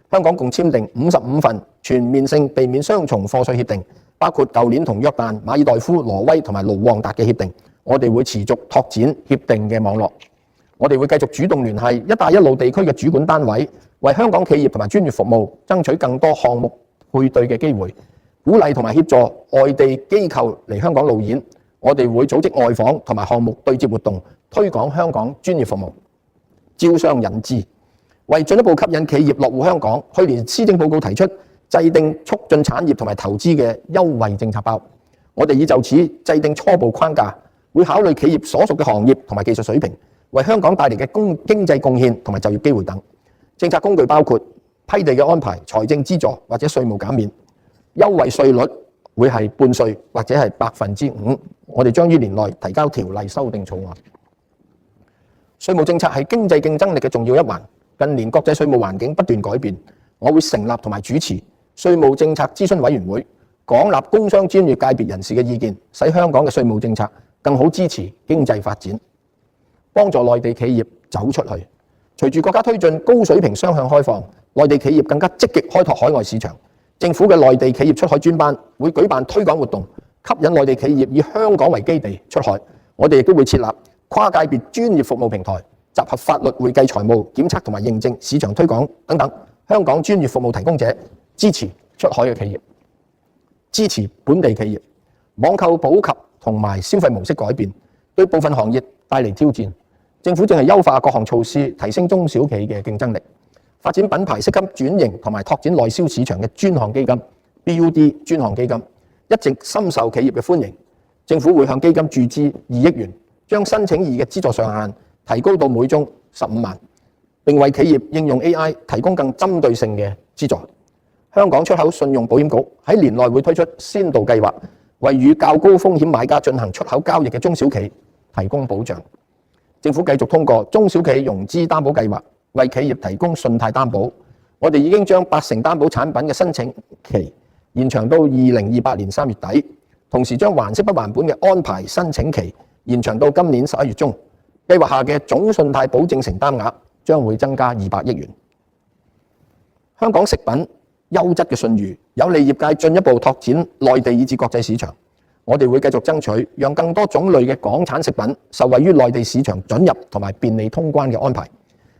Speaker 1: 香港共簽訂55份全面性避免雙重課稅協定，包括舊年同約旦、馬爾代夫、挪威同埋盧旺達嘅協定。我哋會持續拓展協定嘅網絡。我哋會繼續主動聯繫一帶一路地區嘅主管單位，為香港企業同埋專業服務爭取更多項目配對嘅機會，鼓勵同埋協助外地機構嚟香港路演。我哋會組織外訪同埋項目對接活動，推廣香港專業服務，招商引資。為進一步吸引企業落戶香港，去年施政報告提出制定促進產業同埋投資嘅優惠政策包。我哋已就此制定初步框架，會考慮企業所屬嘅行業同埋技術水平，為香港帶嚟嘅經濟貢獻同埋就業機會等。政策工具包括批地嘅安排、財政資助或者稅務減免。優惠稅率會係半稅或者係5%。我哋將於年內提交條例修訂草案。稅務政策係經濟競爭力嘅重要一環。近年國際稅務環境不斷改變，我會成立同埋主持稅務政策諮詢委員會，廣納工商專業界別人士嘅意見，使香港嘅稅務政策更好支持經濟發展，幫助內地企業走出去。隨住國家推進高水平雙向開放，內地企業更加積極開拓海外市場。政府嘅內地企業出海專班會舉辦推廣活動，吸引內地企業以香港為基地出海。我哋亦都會設立跨界別專業服務平台，集合法律、會計、財務、檢測同埋認證、市場推廣等等香港專業服務提供者，支持出海嘅企業，支持本地企業。網購普及同埋消費模式改變，對部分行業帶嚟挑戰。政府正係優化各項措施，提升中小企嘅競爭力，發展品牌適級轉型同埋拓展內銷市場嘅專項基金 BUD 專項基金，一直深受企業嘅歡迎。政府會向基金注資2億元，將申請嘅資助上限提高到每宗15萬，並為企業應用 AI 提供更針對性嘅資助。香港出口信用保險局喺年內會推出先導計劃，為與較高風險買家進行出口交易嘅中小企提供保障。政府繼續通過中小企融資擔保計劃，為企業提供信貸擔保。我哋已經將80擔保產品嘅申請期延長到2028年3月底，同時將還息不還本嘅安排申請期延長到今年11月中。計劃下嘅總信貸保證承擔額將會增加200億元。香港食品優質嘅信譽，有利業界進一步拓展內地以至國際市場。我哋會繼續爭取，讓更多種類嘅港產食品受惠於內地市場准入同埋便利通關嘅安排。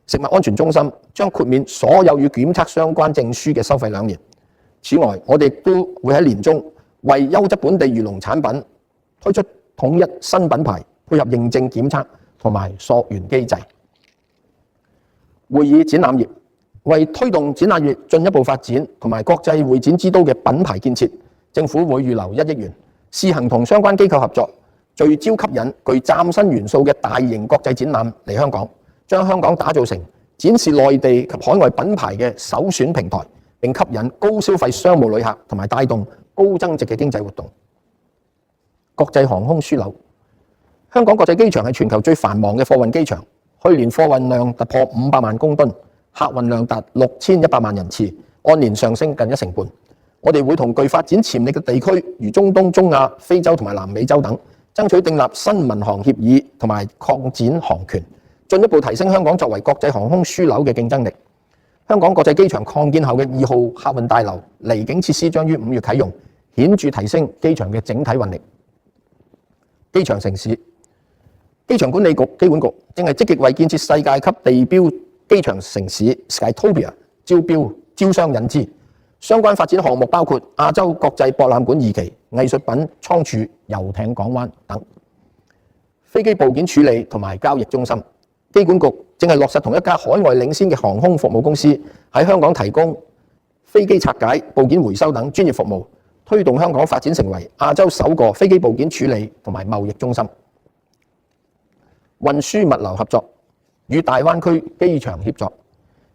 Speaker 1: 食物安全中心將豁免所有與檢測相關證書嘅收費2年。此外，我哋亦都會喺年中為優質本地漁農產品推出統一新品牌，配合認證檢測同埋溯源機制。會議展覽業為推動展覽業進一步發展同埋國際會展之都嘅品牌建設，政府會預留1億元，試行同相關機構合作，聚焦吸引具嶄新元素嘅大型國際展覽嚟香港，將香港打造成展示內地及海外品牌嘅首選平台，並吸引高消費商務旅客同埋帶動高增值嘅經濟活動。國際航空樞紐，香港國際機場係全球最繁忙嘅貨運機場，去年貨運量突破500萬公噸，客運量達6100萬人次，按年上升近1成半。我哋會同具發展潛力嘅地區，如中東、中亞、非洲同埋南美洲等，爭取訂立新民航協議同埋擴展航權，進一步提升香港作為國際航空樞紐嘅競爭力。香港國際機場擴建後嘅2號客運大樓離境設施將於5月啟用，顯著提升機場嘅整體運力。機場城市，機場管理局機管局正係積極為建設世界級地標機場城市 Skytopia 招商引資。相關發展項目包括亞洲國際博覽館2期、藝術品倉儲、遊艇港灣等。飛機部件處理同埋交易中心，機管局正係落實同一家海外領先嘅航空服務公司喺香港提供飛機拆解、部件回收等專業服務，推動香港發展成為亞洲首個飛機部件處理同埋貿易中心。運輸物流合作，與大灣區機場協作。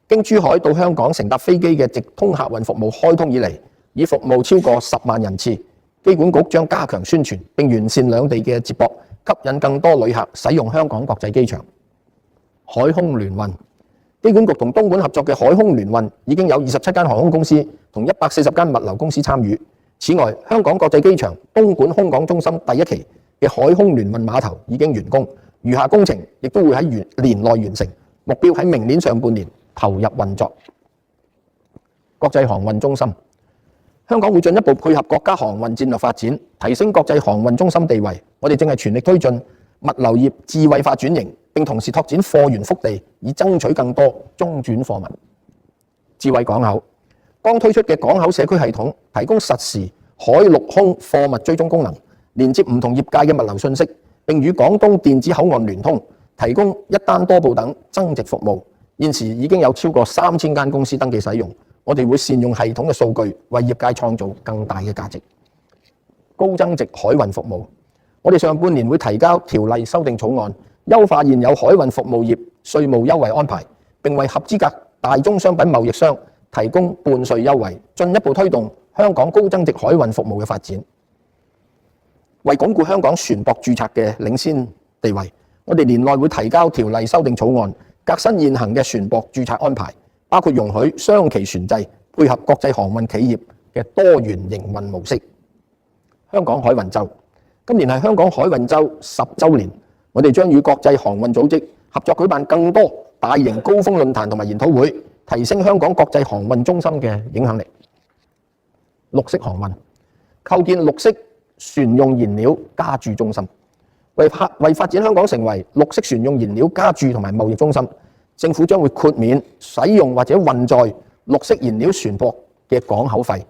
Speaker 1: 經珠海到香港乘搭飛機嘅直通客運服務開通以嚟，已服務超過10萬人次。機管局將加強宣傳並完善兩地嘅接駁，吸引更多旅客使用香港國際機場。海空聯運，機管局同東莞合作嘅海空聯運已經有27間航空公司同140間物流公司參與。此外，香港國際機場東莞空港中心第1期嘅海空聯運碼頭已經完工，餘下工程亦都會喺年內完成，目標喺明年上半年投入運作。國際航運中心，香港會進一步配合國家航運戰略發展，提升國際航運中心地位。我哋正係全力推進物流業智慧化轉型，並同時拓展貨源腹地，以爭取更多中轉貨物。智慧港口，剛推出嘅港口社區系統，提供實時海陸空貨物追蹤功能，連接唔同業界嘅物流信息，並與廣東電子口岸聯通，提供一單多報等增值服務。現時已經有超過3000間公司登記使用，我哋會善用系統嘅數據，為業界創造更大嘅價值。高增值海運服務，我哋上半年會提交條例修訂草案，優化現有海運服務業稅務優惠安排，並為合資格大宗商品貿易商提供半稅優惠，進一步推動香港高增值海運服務嘅發展。為鞏固香港船舶註冊嘅領先地位，我哋年內會提交條例修訂草案，革新現行嘅船舶註冊安排，包括容許雙期船制，配合國際航運企業嘅多元營運模式。香港海運周，今年係香港海運周10週年，我哋將與國際航運組織合作舉辦更多大型高峰論壇同埋研討會，提升香港國際航運中心嘅影響力。綠色航運，構建綠色船用燃料加注中心。為發展香港成為綠色船用燃料加注同埋貿易中心，政府將會豁免使用或者運載綠色燃料船舶嘅港口費，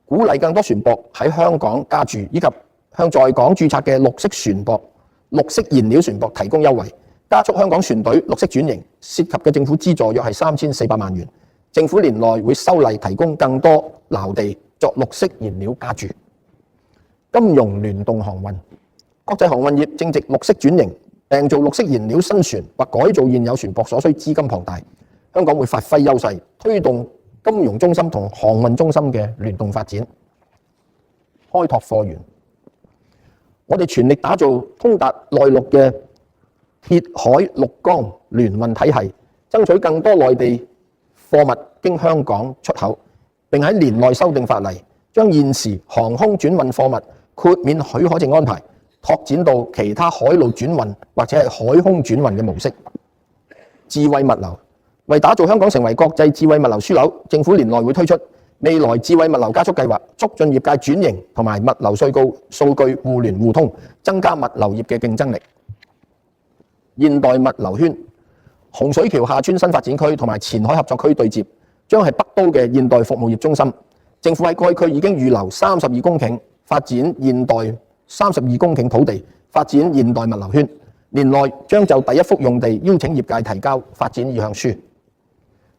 Speaker 1: 鼓勵更多船舶喺香港加注，以及向在港註冊嘅綠色燃料船舶提供優惠，加速香港船隊綠色轉型。涉及嘅政府資助約係3400萬元。政府年內會修例提供更多撈地作綠色燃料加注。金融聯動航運，國際航運業正值綠色轉型，訂造綠色燃料新船或改造現有船舶所需資金龐大。香港會發揮優勢，推動金融中心同航運中心嘅聯動發展，開拓貨源。我哋全力打造通達內陸嘅鐵海陸江聯運體系，爭取更多內地貨物經香港出口，並喺年內修訂法例，將現時航空轉運貨物豁免許可證安排拓展到其他海路轉運或者係海空轉運嘅模式。智慧物流，為打造香港成為國際智慧物流樞紐，政府年內會推出未來智慧物流加速計劃促進業界轉型同埋物流數據互聯互通，增加物流業嘅競爭力。現代物流圈，洪水橋廈村新發展區同埋前海合作區對接，將係北都嘅現代服務業中心。政府喺該區已經預留32公頃發展現代32公頃土地，發展現代物流圈。年內將就第一幅用地邀請業界提交發展意向書。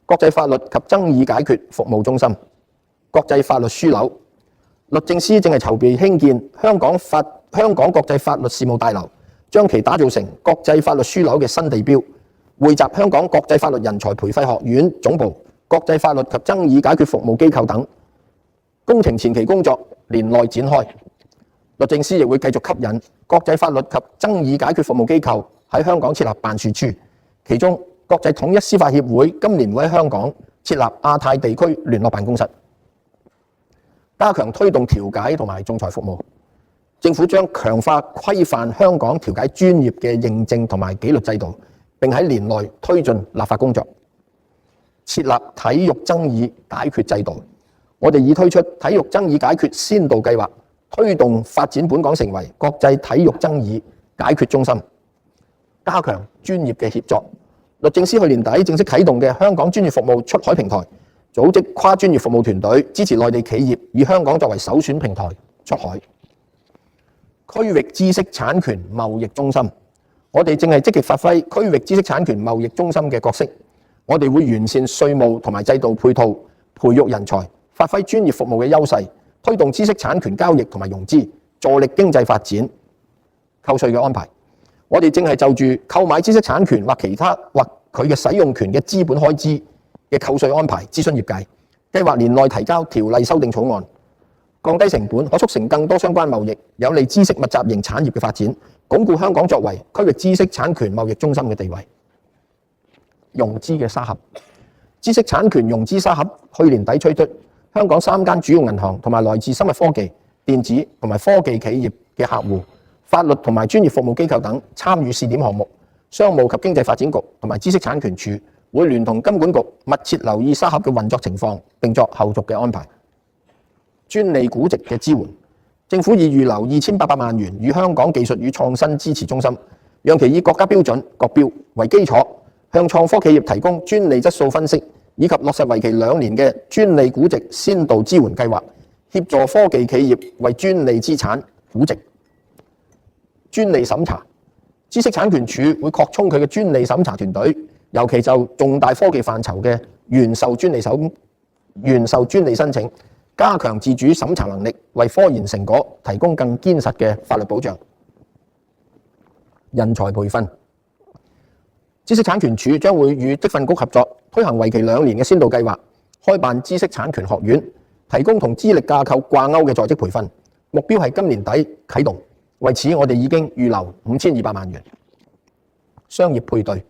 Speaker 1: 國際法律及爭議解決服務中心、國際法律樞紐，律政司正係籌備興建香港國際法律事務大樓，將其打造成國際法律樞紐嘅新地標，匯集香港國際法律人才培訓學院總部、國際法律及爭議解決服務機構等。工程前期工作年內展開。律政司亦會繼續吸引國際法律及爭議解決服務機構喺香港設立辦事處，其中國際統一司法協會今年會喺香港設立亞太地區聯絡辦公室，加強推動調解同埋仲裁服務。政府將強化規範香港調解專業嘅認證同埋紀律制度，並喺年內推進立法工作。設立體育爭議解決制度，我哋已推出體育爭議解決先導計劃，推動發展本港成為國際體育爭議解決中心，加強專業嘅協作。律政司去年底正式啟動嘅香港專業服務出海平台，組織跨專業服務團隊，支持內地企業以香港作為首選平台出海。區域知識產權貿易中心，我哋正係積極發揮區域知識產權貿易中心嘅角色。我哋會完善稅務同埋制度配套，培育人才，發揮專業服務嘅優勢，推動知識產權交易同埋融資，助力經濟發展。扣稅嘅安排，我哋正係就住購買知識產權或其他或佢嘅使用權嘅資本開支嘅扣稅安排諮詢業界，計劃年內提交條例修訂草案，降低成本，可促成更多相關貿易，有利知識密集型產業嘅發展，鞏固香港作為區域知識產權貿易中心嘅地位。融資嘅沙盒，知識產權融資沙盒去年底推出，香港3間主要銀行同埋來自生物科技、電子同埋科技企業嘅客戶、法律同埋專業服務機構等參與試點項目。商務及經濟發展局同埋知識產權署會聯同金管局密切留意沙盒嘅運作情況，並作後續嘅安排。專利估值嘅支援，政府已預留2800萬元與香港技術與創新支持中心，讓其以國家標準國標為基礎，向創科企業提供專利質素分析，以及落實為期2年嘅專利估值先導支援計劃，協助科技企業為專利資產估值。專利審查，知識產權署會擴充佢嘅專利審查團隊，尤其就重大科技範疇嘅原授專利申請，加強自主審查能力，為科研成果提供更堅實嘅法律保障。人才培訓，知識產權署將會與職訓局合作，推行為期2年嘅先導計劃，開辦知識產權學院，提供同資歷架構掛鈎嘅在職培訓，目標係今年底啟動。為此，我哋已經預留5200萬元。商業配對，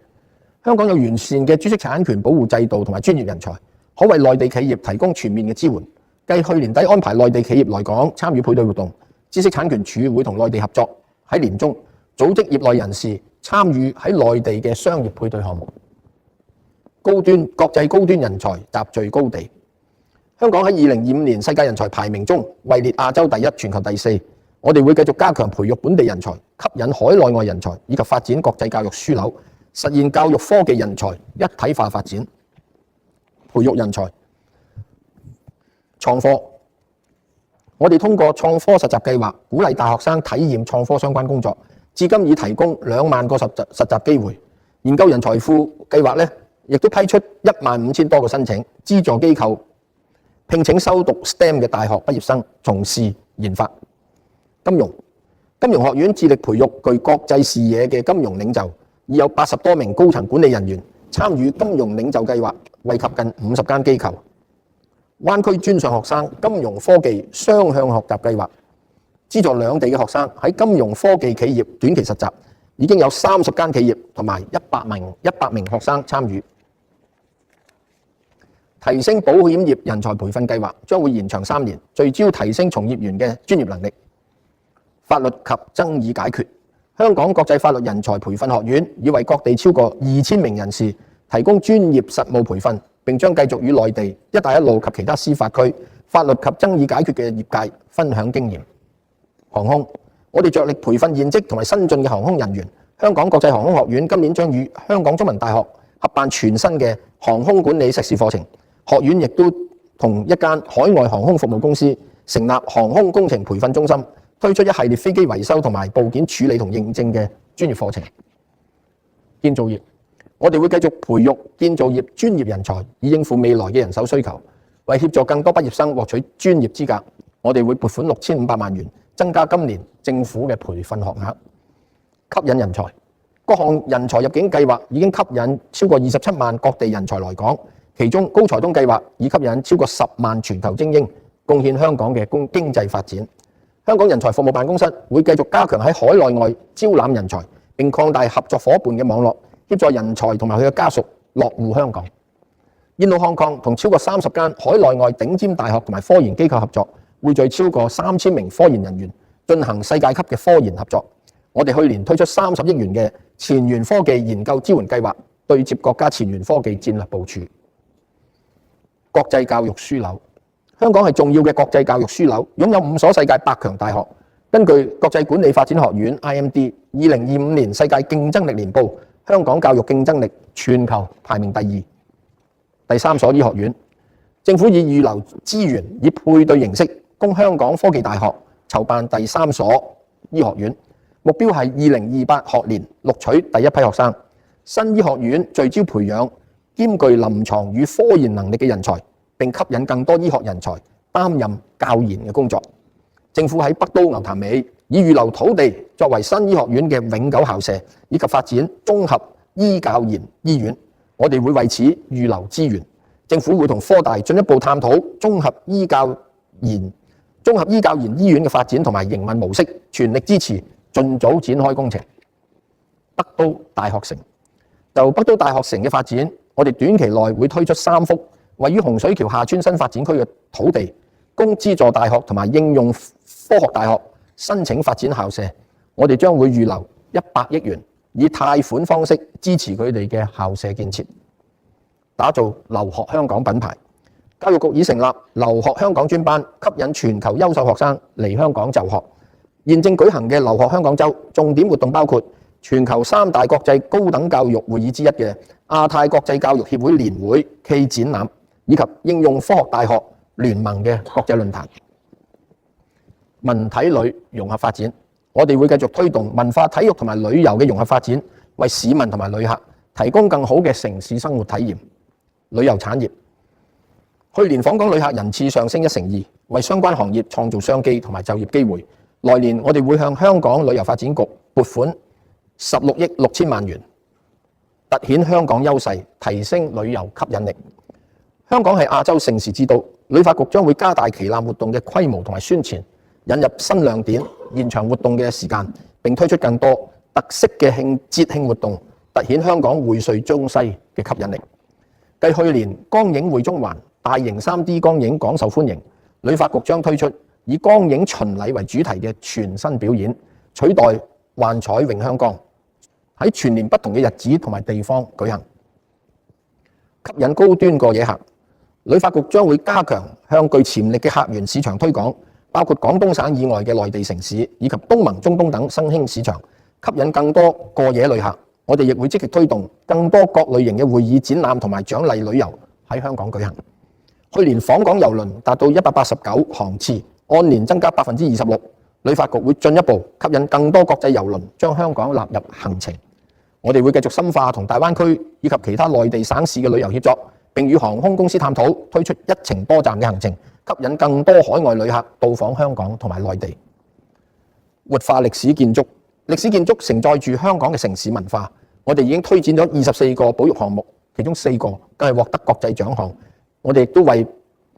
Speaker 1: 香港有完善嘅知識產權保護制度同埋專業人才，可為內地企業提供全面嘅支援。繼去年底安排內地企業來港參與配對活動，知識產權署會同內地合作，喺年中組織業內人士參與喺內地嘅商業配對項目。國際高端人才集聚高地，香港喺2025年世界人才排名中位列亞洲第1、全球第4。我哋會繼續加強培育本地人才，吸引海內外人才，以及發展國際教育樞紐，實現教育科技人才一體化發展。培育人才，創科，我哋通過創科實習計劃，鼓勵大學生體驗創科相關工作，至今已提供2萬個實習機會。研究人才庫計劃呢，亦都批出15000多個申請，資助機構聘請修讀 STEM 嘅大學畢業生從事研發。金融學院致力培育具國際視野嘅金融領袖，已有80多名高層管理人員參與金融領袖計劃，惠及近50間機構。灣區專上學生金融科技雙向學習計劃，資助兩地嘅學生喺金融科技企業短期實習，已經有30間企業同埋100名學生參與。提升保險業人才培訓計劃將會延長3年，聚焦提升從業員嘅專業能力。法律及爭議解決，香港國際法律人才培訓學院已為各地超過2000名人士提供專業實務培訓，並將繼續與內地、一帶一路及其他司法區法律及爭議解決嘅業界分享經驗。航空，我哋着力培訓現職同埋新進嘅航空人員。香港國際航空學院今年將與香港中文大學合辦全新嘅航空管理碩士課程。學院亦都同一間海外航空服務公司成立航空工程培訓中心，推出一系列飛機維修同埋部件處理同認證嘅專業課程。建造業，我哋會繼續培育建造業專業人才，以應付未來嘅人手需求。為協助更多畢業生獲取專業資格，我哋會撥款6500萬元，增加今年政府嘅培訓學額。吸引人才，各項人才入境計劃已經吸引超過27萬各地人才來港，其中高才通計劃已吸引超過10萬全球精英，貢獻香港嘅經濟發展。香港人才服務辦公室會繼續加強喺海內外招攬人才，並擴大合作夥伴嘅網絡，協助人才同埋佢嘅家屬落戶香港。Inno Hong Kong 同超過30間海內外頂尖大學同埋科研機構合作，匯聚超過3000名科研人員，進行世界級嘅科研合作。我哋去年推出30億元嘅前沿科技研究支援計劃，對接國家前沿科技戰略部署。國際教育樞紐，香港係重要嘅國際教育樞紐，擁有5所世界100強大學。根據國際管理發展學院 IMD 2025年世界競爭力年報，香港教育競爭力全球排名第2。第3所醫學院，政府已預留資源，以配對形式供香港科技大學籌辦第3所醫學院，目標係2028學年錄取第一批學生。新醫學院聚焦培養兼具臨床與科研能力嘅人才，並吸引更多醫學人才擔任教研嘅工作。政府喺北都牛潭尾已預留土地作為新醫學院嘅永久校舍，以及發展綜合醫教研醫院。我哋會為此預留資源。政府會同科大進一步探討綜合醫教研醫院嘅發展同埋營運模式，全力支持盡早展開工程。北都大學城，就北都大學城嘅發展，我哋短期內會推出3幅位於洪水橋廈村新發展區嘅土地，供資助大學同埋應用科學大學申請發展校舍。我哋將會預留100億元，以貸款方式支持佢哋嘅校舍建設，打造留學香港品牌。教育局已成立留學香港專班，吸引全球優秀學生嚟香港就學。現正舉行嘅留學香港週重點活動包括全球3大國際高等教育會議之一嘅亞太國際教育協會年會暨展覽，以及應用科學大學聯盟嘅國際論壇。文體旅融合發展，我哋會繼續推動文化、體育同埋旅遊嘅融合發展，為市民同埋旅客提供更好嘅城市生活體驗。旅遊產業，去年訪港旅客人次上升1成2，為相關行業創造商機同埋就業機會。來年我哋會向香港旅遊發展局撥款16億6千萬元，凸顯香港優勢，提升旅遊吸引力。香港係亞洲盛事之都，旅發局將會加大旗艦活動嘅規模同埋宣傳，引入新亮點、現場活動嘅時間，並推出更多特色嘅節慶活動，凸顯香港薈萃中西嘅吸引力。繼去年光影匯中環大型3D 光影廣受歡迎，旅發局將推出以光影巡禮為主題嘅全新表演，取代幻彩詠香江，喺全年不同嘅日子同埋地方舉行，吸引高端過夜客。旅發局將會加強向具潛力嘅客源市場推廣，包括廣東省以外嘅內地城市以及東盟、中東等新興市場，吸引更多過夜旅客。我哋亦會積極推動更多各類型嘅會議、展覽同埋獎勵旅遊喺香港舉行。去年訪港郵輪達到189航次，按年增加26%。旅發局會進一步吸引更多國際郵輪將香港納入行程。我哋會繼續深化同大灣區以及其他內地省市嘅旅遊協作，並與航空公司探討推出一程多站嘅行程，吸引更多海外旅客到訪香港同埋內地。活化歷史建築，歷史建築承載住香港嘅城市文化。我哋已經推展咗24個保育項目，其中4個更係獲得國際獎項。我哋亦都為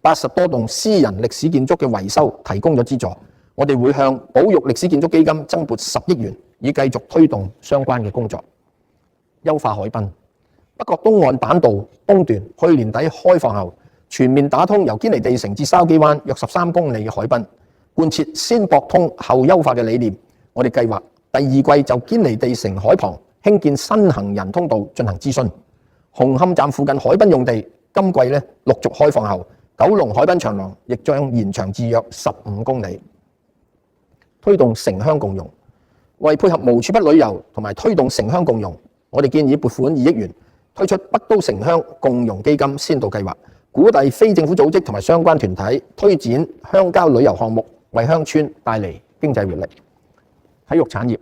Speaker 1: 80多棟私人歷史建築嘅維修提供咗資助。我哋會向保育歷史建築基金增撥10億元，以繼續推動相關嘅工作。優化海濱，北角東岸板道東段去年底開放後，全面打通由堅尼地城至筲箕灣約13公里嘅海濱，貫徹先駁通後優化嘅理念。我哋計劃第2季就堅尼地城海旁興建新行人通道進行諮詢。紅磡站附近海濱用地今季陸續開放後，九龍海濱長廊亦將延長至約15公里。推動城鄉共融，為配合無處不旅遊同埋推動城鄉共融，我哋建議撥款2億元，推出北都城鄉共融基金先導計劃，鼓勵非政府組織同埋相關團體推展鄉郊旅遊項目，為鄉村帶嚟經濟活力。體育產業，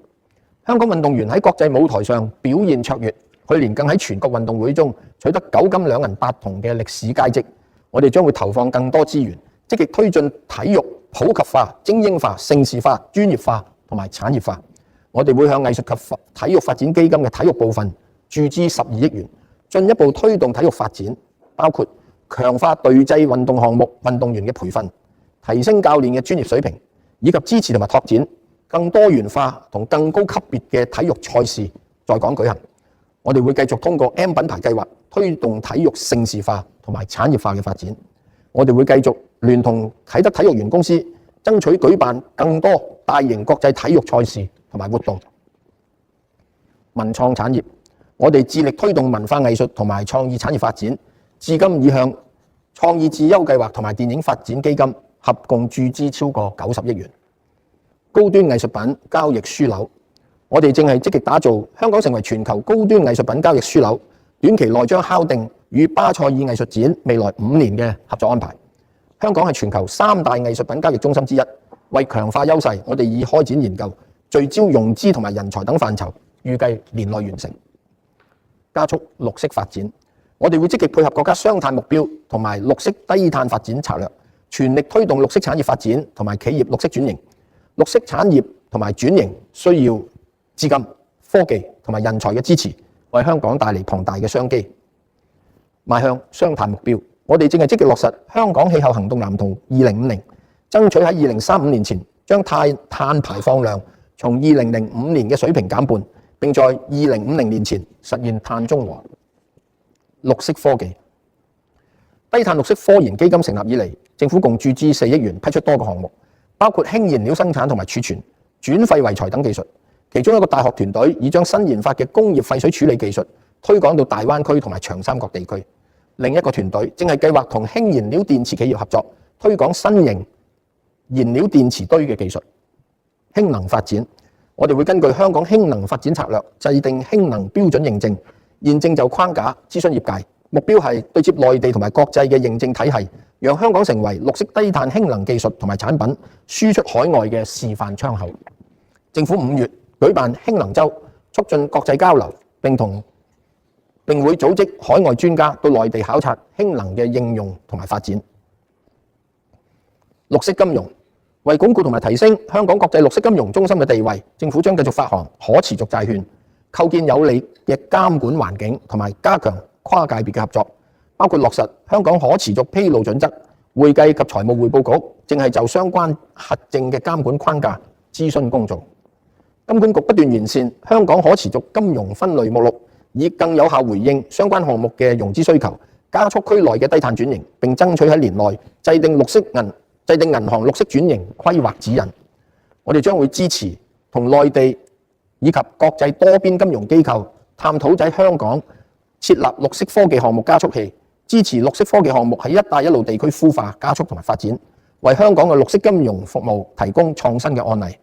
Speaker 1: 香港運動員喺國際舞台上表現卓越，去年更喺全國運動會中取得9金2銀8銅嘅歷史佳績。我哋將會投放更多資源，積極推進體育普及化、精英化、盛事化、專業化同埋產業化。我哋會向藝術及體育發展基金嘅體育部分注資12億元，進一步推動體育發展，包括強化隊際運動項目運動員嘅培訓，提升教練嘅專業水平，以及支持同埋拓展更多元化同更高級別嘅體育賽事在港舉行。我哋會繼續通過 M 品牌計劃推動體育盛事化同埋產業化嘅發展。我哋會繼續聯同啟德體育園公司，爭取舉辦更多大型國際體育賽事同埋活動。文創產業，我哋致力推動文化藝術同埋創意產業發展，至今已向創意智優計劃同埋電影發展基金合共注資超過90億元。高端藝術品交易樞紐，我哋正係積極打造香港成為全球高端藝術品交易樞紐，短期內將敲定與巴塞爾藝術展未來5年嘅合作安排。香港係全球3大藝術品交易中心之一，為強化優勢，我哋已開展研究，聚焦融資同埋人才等範疇，預計年內完成。加速綠色發展，我哋會積極配合國家雙碳目標同埋綠色低碳發展策略，全力推動綠色產業發展同埋企業綠色轉型。綠色產業同埋轉型需要資金、科技同埋人才嘅支持，為香港帶嚟龐大嘅商機。邁向雙碳目標，我哋正係積極落實香港氣候行動藍圖2050，爭取喺2035年前將碳排放量從2005年嘅水平減半，並在2050年前實現碳中和。綠色科技，低碳綠色科研基金成立以嚟，政府共注資4億元，批出多個項目，包括氫燃料生產同埋儲存、轉廢為財等技術。其中一個大學團隊已將新研發嘅工業廢水處理技術推廣到大灣區同埋長三角地區。另一個團隊正係計劃同氫燃料電池企業合作，推廣新型燃料電池堆嘅技術。氫能發展，我哋會根據香港氫能發展策略，制定氫能標準認證，現正就框架諮詢業界，目標係對接內地同埋國際嘅認證體系，讓香港成為綠色低碳氫能技術同埋產品輸出海外嘅示範窗口。政府5月舉辦氫能週，促進國際交流，並會組織海外專家到內地考察氫能嘅應用同埋發展。綠色金融，為鞏固同埋提升香港國際綠色金融中心嘅地位，政府將繼續發行可持續債券，構建有利嘅監管環境同埋加強跨界別嘅合作，包括落實香港可持續披露準則。會計及財務匯報局正係就相關核證嘅監管框架諮詢公眾。金管局不斷完善香港可持續金融分類目錄，以更有效回應相關項目嘅融資需求，加速區內嘅低碳轉型，並爭取喺年內制定銀行綠色轉型規劃指引。我哋將會支持同內地以及國際多邊金融機構探討在香港設立綠色科技項目加速器，支持綠色科技項目喺一帶一路地區孵化加速同埋發展，為香港嘅綠色金融服務提供創新嘅案例。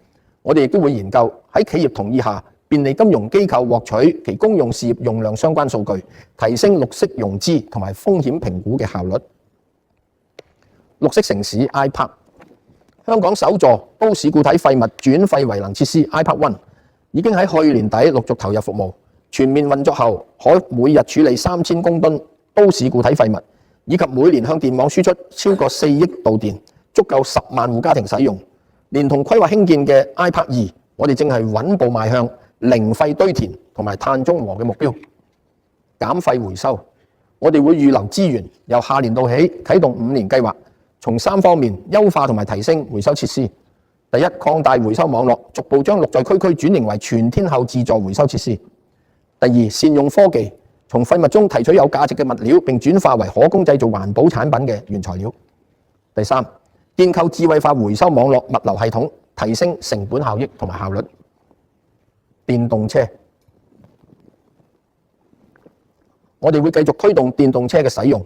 Speaker 1: 我哋亦都會研究喺企業同意下，便利金融機構獲取其公用事業用量相關數據，提升綠色融資同埋風險評估嘅效率。綠色城市 iPark， 香港首座都市固體廢物轉廢為能設施 iPark One 已經喺去年底陸續投入服務，全面運作後可每日處理3000公噸都市固體廢物，以及每年向電網輸出超過4億度電，足夠10萬戶家庭使用。連同規劃興建嘅 iPark 2，我哋正係穩步邁向零廢堆填同埋碳中和嘅目標。減廢回收，我哋會預留資源，由下年度起啟動5年計劃，從3方面優化同埋提升回收設施。第一，擴大回收網絡，逐步將綠在區區轉型為全天候自助回收設施。第二，善用科技，從廢物中提取有價值嘅物料，並轉化為可供製造環保產品嘅原材料。第三，建構智慧化回收網絡物流系統，提升成本效益同埋效率。電動車，我哋會繼續推動電動車嘅使用，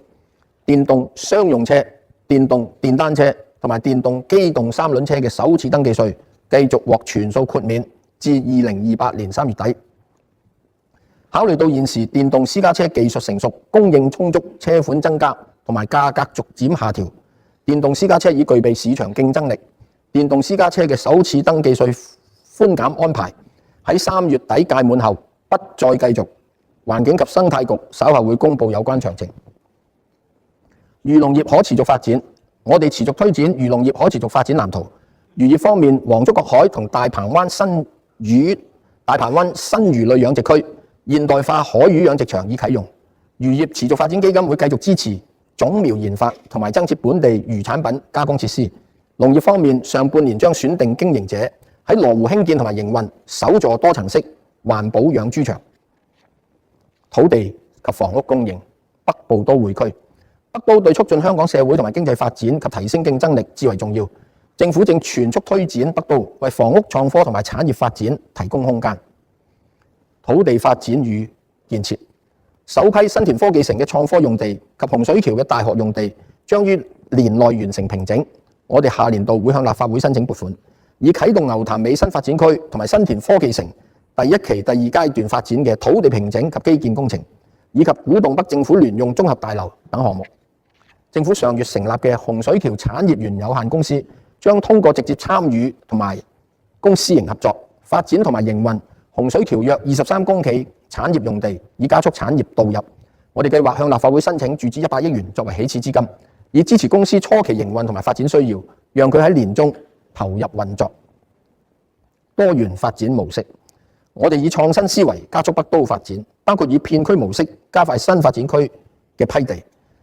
Speaker 1: 電動商用車、電動電單車同埋電動機動三輪車嘅首次登記稅繼續獲全數豁免至2028年3月底。考慮到現時電動私家車技術成熟、供應充足、車款增加同埋價格逐漸下調，電動私家車已具備市場競爭力。電動私家車嘅首次登記稅寬減安排喺3月底屆滿後不再繼續。環境及生態局稍後會公布有關詳情。漁農業可持續發展，我哋持續推展漁農業可持續發展藍圖。漁業方面，黃竹角海同大鵬灣新魚類養殖區現代化海魚養殖場已啟用。漁業持續發展基金會繼續支持種苗研發同埋增設本地漁產品加工設施。農業方面，上半年將選定經營者喺羅湖興建同埋營運首座多層式環保養豬場。土地及房屋供應，北部都會區，北都對促進香港社會同埋經濟發展及提升競爭力至為重要。政府正全速推展北都，為房屋創科同埋產業發展提供空間。土地發展與建設，首批新田科技城嘅創科用地及洪水橋嘅大學用地將於年內完成平整。我哋下年度會向立法會申請撥款，以啟動牛潭尾新發展區同埋新田科技城第一期、第二階段發展嘅土地平整及基建工程，以及古洞北政府聯用綜合大樓等項目。政府上月成立嘅洪水橋產業園有限公司，將通過直接參與同埋公私營合作，發展同埋營運洪水橋約23公頃產業用地，以加速產業導入。我哋計劃向立法會申請注資100億元作為起始資金，以支持公司初期營運同埋發展需要，讓佢喺年中投入運作。多元發展模式。我哋以創新思維加速北都發展，包括以片區模式加快新發展區嘅批地。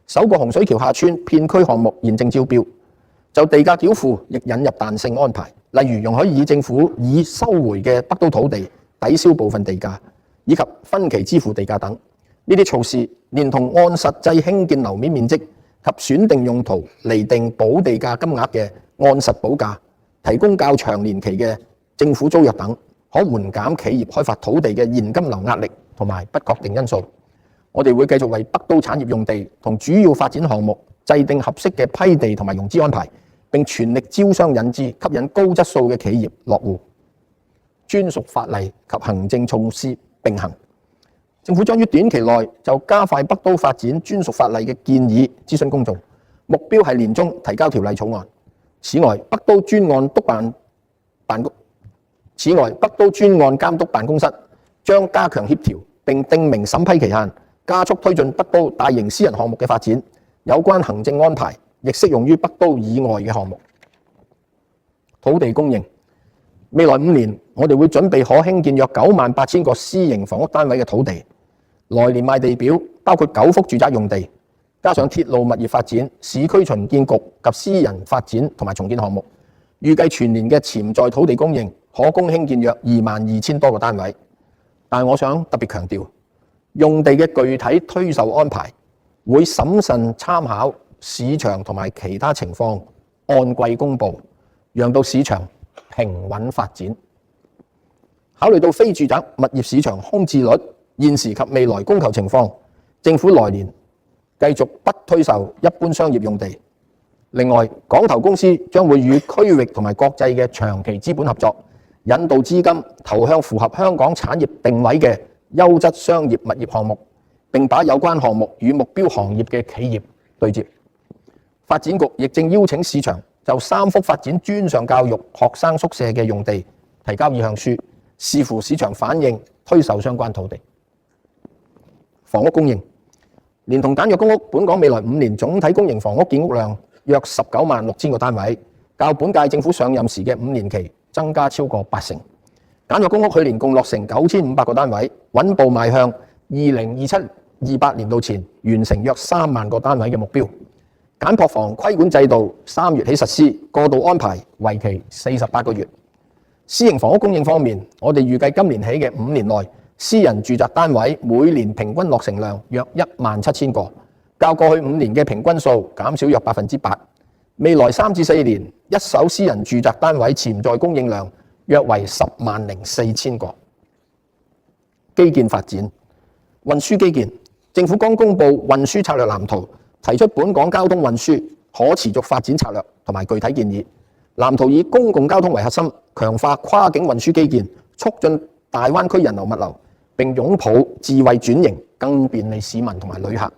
Speaker 1: 首個洪水橋下村片區項目現正招標，就地價繳付亦引入彈性安排，例如容許以政府已收回嘅北都土地抵消部分地價，以及分期支付地價等。呢啲措施連同按實際興建樓面面積及選定用途釐定補地價金額嘅按實補價，提供較長年期嘅政府租約等，可緩減企業開發土地嘅現金流壓力同埋不確定因素。我哋會繼續為北都產業用地同主要發展項目制定合適嘅批地同埋融資安排，並全力招商引資，吸引高質素嘅企業落戶。專屬法例及行政措施並行，政府將於短期內就加快北都發展專屬法例嘅建議諮詢公眾，目標係年中提交條例草案。此外，北都專案監督辦公室將加強協調並訂明審批期限，加速推進北都大型私人項目嘅發展。有關行政安排亦適用於北都以外嘅項目。土地供應，未來5年，我哋會準備可興建約98000個私營房屋單位嘅土地。來年賣地表包括9幅住宅用地，加上鐵路物業發展、市區重建局及私人發展同埋重建項目，預計全年嘅潛在土地供應可供興建約22000多個單位。但我想特別強調，用地嘅具體推售安排會審慎參考市場同埋其他情況，按季公佈，讓到市場平穩發展。考慮到非住宅物業市場空置率現時及未來供求情況，政府來年繼續不推售一般商業用地。另外，港投公司將會與區域同埋國際嘅長期資本合作，引導資金投向符合香港產業定位嘅優質商業物業項目，並把有關項目與目標行業嘅企業對接。發展局亦正邀請市場就3幅發展專上教育學生宿舍嘅用地提交意向書，視乎市場反應推售相關土地。房屋供應，連同簡約公屋，本港未來5年總體公營房屋建屋量約196000個單位，較本屆政府上任時嘅5年期增加超過80%。簡約公屋去年共落成9500個單位，穩步邁向2027-28年度前完成約3萬個單位嘅目標。簡樸房規管制度3月起實施，過渡安排為期48個月。私營房屋供應方面，我哋預計今年起嘅5年內，私人住宅單位每年平均落成量約17000個，較過去5年嘅平均數減少約8%。未來3至4年，一手私人住宅單位潛在供應量約為104000個。基建發展，運輸基建，政府剛公布運輸策略藍圖，提出本港交通運輸可持續發展策略同埋具體建議。藍圖以公共交通為核心，強化跨境運輸基建，促進大灣區人流物流，並擁抱智慧轉型，更便利市民同埋旅客。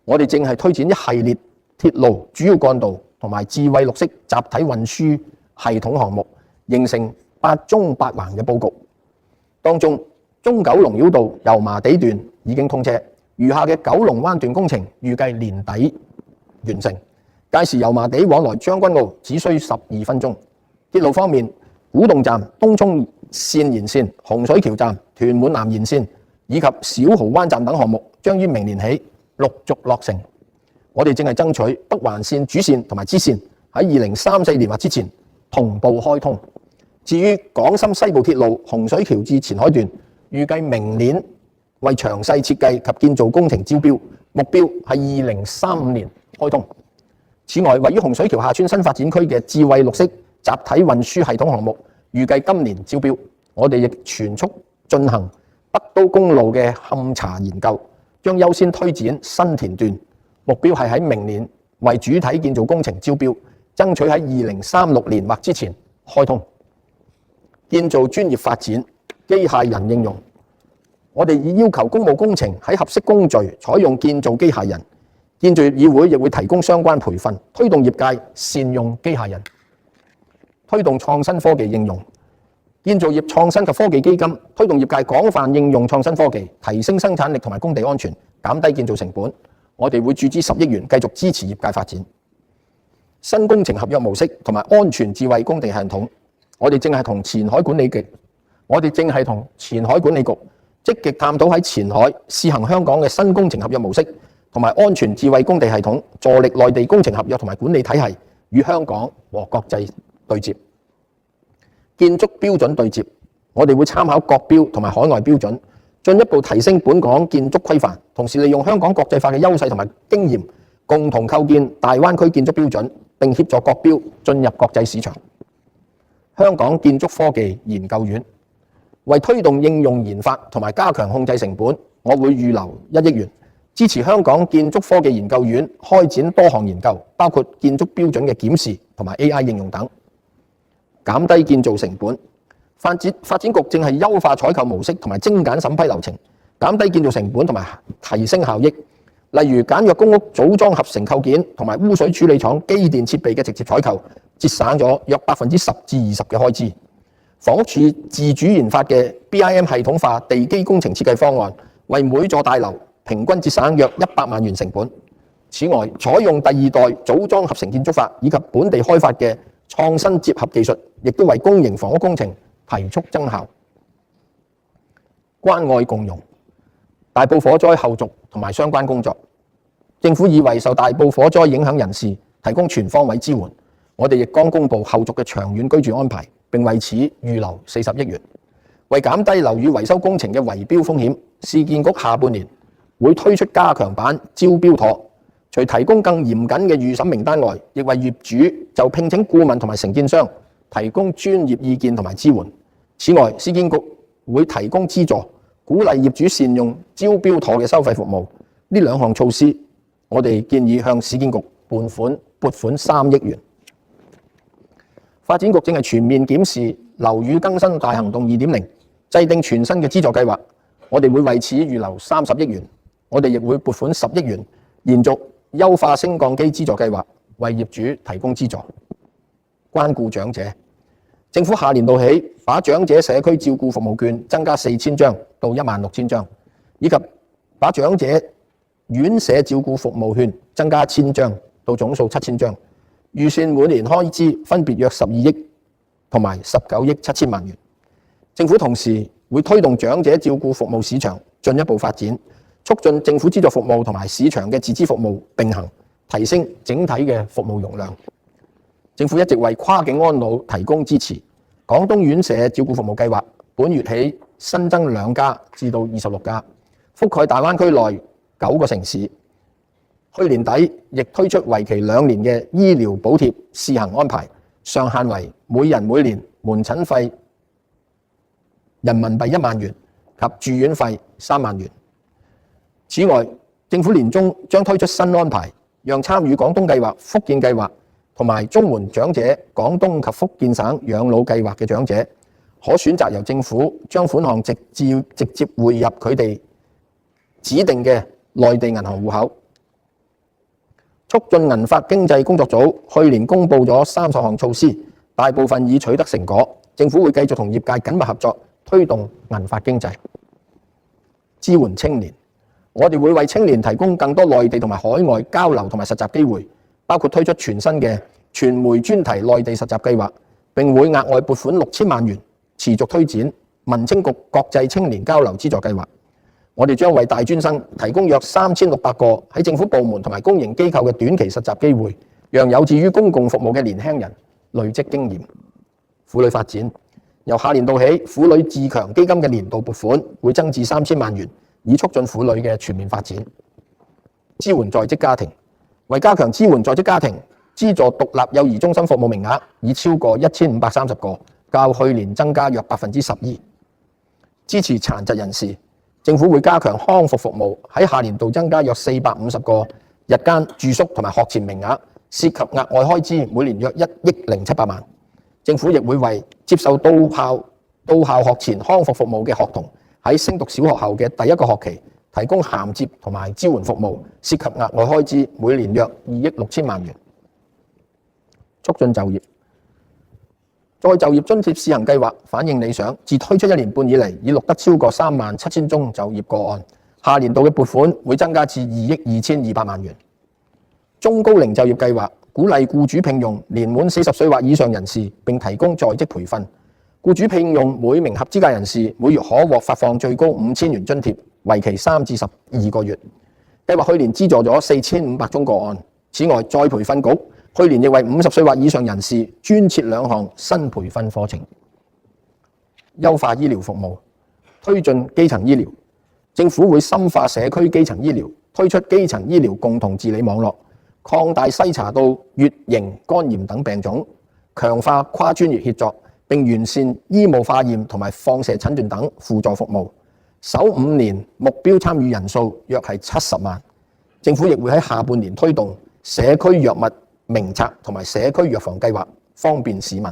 Speaker 1: 我哋正係推展一系列鐵路、主要幹道同埋智慧綠色集體運輸系統項目，形成8縱8橫嘅佈局。當中，中九龍繞道油麻地段已經通車，餘下嘅九龍灣段工程預計年底完成。屆時油麻地往來將軍澳只需12分鐘。鐵路方面，古洞站、東涌線延線、洪水橋站、屯門南延線以及小蠔灣站等項目將於明年起陸續落成。我哋正係爭取北環線主線同埋支線喺2034年或之前同步開通。至於港深西部鐵路洪水橋至前海段，預計明年為詳細設計及建造工程招標，目標係2035年開通。此外，位於洪水橋廈村新發展區嘅智慧綠色集體運輸系統項目，預計今年招標。我哋亦全速進行北都公路嘅勘查研究，將優先推展新田段，目標係喺明年為主體建造工程招標，爭取喺2036年或之前開通。建造專業發展，機械人應用。我哋已要求公務工程喺合適工序採用建造機械人。建造業議會亦會提供相關培訓，推動業界善用機械人，推動創新科技應用。建造業創新及科技基金推動業界廣泛應用創新科技，提升生產力同埋工地安全，減低建造成本。我哋會注資10億元，繼續支持業界發展。新工程合約模式同埋安全智慧工地系統，我哋正係同前海管理局積極探討喺前海試行香港嘅新工程合約模式同埋安全智慧工地系統，助力內地工程合約同埋管理體系與香港和國際對接。建築標準對接，我哋會參考國標同埋海外標準，進一步提升本港建築規範，同時利用香港國際化嘅優勢同埋經驗，共同構建大灣區建築標準，並協助國標進入國際市場。香港建築科技研究院為推動應用研發同埋加強控制成本，我會預留1億元，支持香港建築科技研究院開展多項研究，包括建築標準嘅檢視同埋 AI 應用等，減低建造成本。發展局正係優化採購模式同埋精簡審批流程，減低建造成本同埋提升效益。例如簡約公屋組裝合成構件同埋污水處理廠機電設備嘅直接採購，節省咗約10%至20%嘅開支。房屋署自主研發嘅 BIM 系統化地基工程設計方案，為每座大樓平均節省約100萬元成本。此外，採用第2代組裝合成建築法以及本地開發嘅創新結合技術，亦都為公營房屋工程提速增效。關愛共融，大埔火災後續同埋相關工作，政府已為受大埔火災影響人士提供全方位支援。我哋亦剛公布後續嘅長遠居住安排，並為此預留40億元。為減低樓宇維修工程嘅圍標風險，市建局下半年會推出加強版招標妥，除提供更嚴謹嘅預審名單外，亦為業主就聘請顧問同埋承建商提供專業意見同埋支援。此外，市建局會提供資助，鼓勵業主善用招標妥嘅收費服務。呢兩項措施，我哋建議向市建局撥款3億元。發展局正係全面檢視樓宇更新大行動2.0，制定全新嘅資助計劃。我哋會為此預留30億元。我哋亦會撥款10億元，延續優化升降機資助計劃，為業主提供資助。關顧長者，政府下年度起把長者社區照顧服務券增加4000張到16000張，以及把長者院舍照顧服務券增加1000張到總數7000張。預算每年開支分別約12億同埋19億7千萬元。政府同時會推動長者照顧服務市場進一步發展，促進政府資助服務同埋市場嘅自資服務並行，提升整體嘅服務容量。政府一直為跨境安老提供支持。廣東院舍照顧服務計劃本月起新增2家至到26家，覆蓋大灣區內9個城市。去年底亦推出為期2年嘅醫療補貼試行安排，上限為每人每年門診費人民幣1萬元及住院費3萬元。此外，政府年中將推出新安排，讓參與廣東計劃、福建計劃同埋綜援長者廣東及福建省養老計劃嘅長者，可選擇由政府將款項直接匯入佢哋指定嘅內地銀行戶口。促進銀髮經濟工作組去年公布咗30項措施，大部分已取得成果。政府會繼續同業界緊密合作，推動銀髮經濟。支援青年，我哋會為青年提供更多內地同埋海外交流同埋實習機會，包括推出全新嘅傳媒專題內地實習計劃，並會額外撥款6000萬元，持續推展民青局國際青年交流資助計劃。我哋將為大專生提供約3600個喺政府部門同埋公營機構嘅短期實習機會，讓有志於公共服務嘅年輕人累積經驗。婦女發展，由下年度起，婦女自強基金嘅年度撥款會增至3000萬元，以促進婦女嘅全面發展。支援在職家庭，為加強支援在職家庭，資助獨立幼兒中心服務名額已超過1530個，較去年增加約12%。支持殘疾人士，政府會加強康復服務，喺下年度增加約450個日間住宿同埋學前名額，涉及額外開支每年約1億0700萬。政府亦會為接受到校學前康復服務嘅學童，喺升讀小學後嘅第一個學期提供銜接同埋支援服務，涉及額外開支每年約2億6000萬元。促進就業，再就業津貼試行計劃反應理想，自推出1年半以嚟，已錄得超過37000宗就業個案。下年度嘅撥款會增加至2億2200萬元。中高齡就業計劃鼓勵僱主聘用年滿40歲或以上人士，並提供在職培訓。僱主聘用每名合資格人士，每月可獲發放最高5000元津貼，為期3至12個月。計劃去年資助咗4500宗個案。此外，再培訓局去年亦為50歲或以上人士專設2項新培訓課程。優化醫療服務，推進基層醫療。政府會深化社區基層醫療，推出基層醫療共同治理網絡，擴大篩查到乙型肝炎等病種，強化跨專業協作，並完善醫務化驗同埋放射診斷等輔助服務。首5年目標參與人數約係70萬。政府亦會喺下半年推動社區藥物名冊同埋社區藥房計劃，方便市民。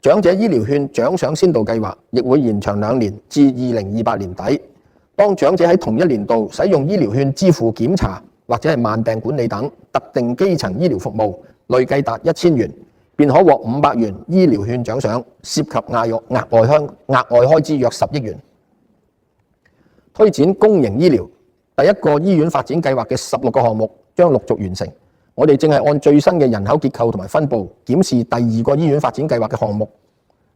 Speaker 1: 長者醫療券獎賞先導計劃亦會延長2年至2028年底。當長者喺同一年度使用醫療券支付檢查或者係慢病管理等特定基層醫療服務，累計達1000元，便可獲500元醫療券獎賞，涉及額外開支約10億元。推展公營醫療，第一個醫院發展計劃嘅16個項目將陸續完成。我哋正係按最新嘅人口結構同埋分佈，檢視第2個醫院發展計劃嘅項目，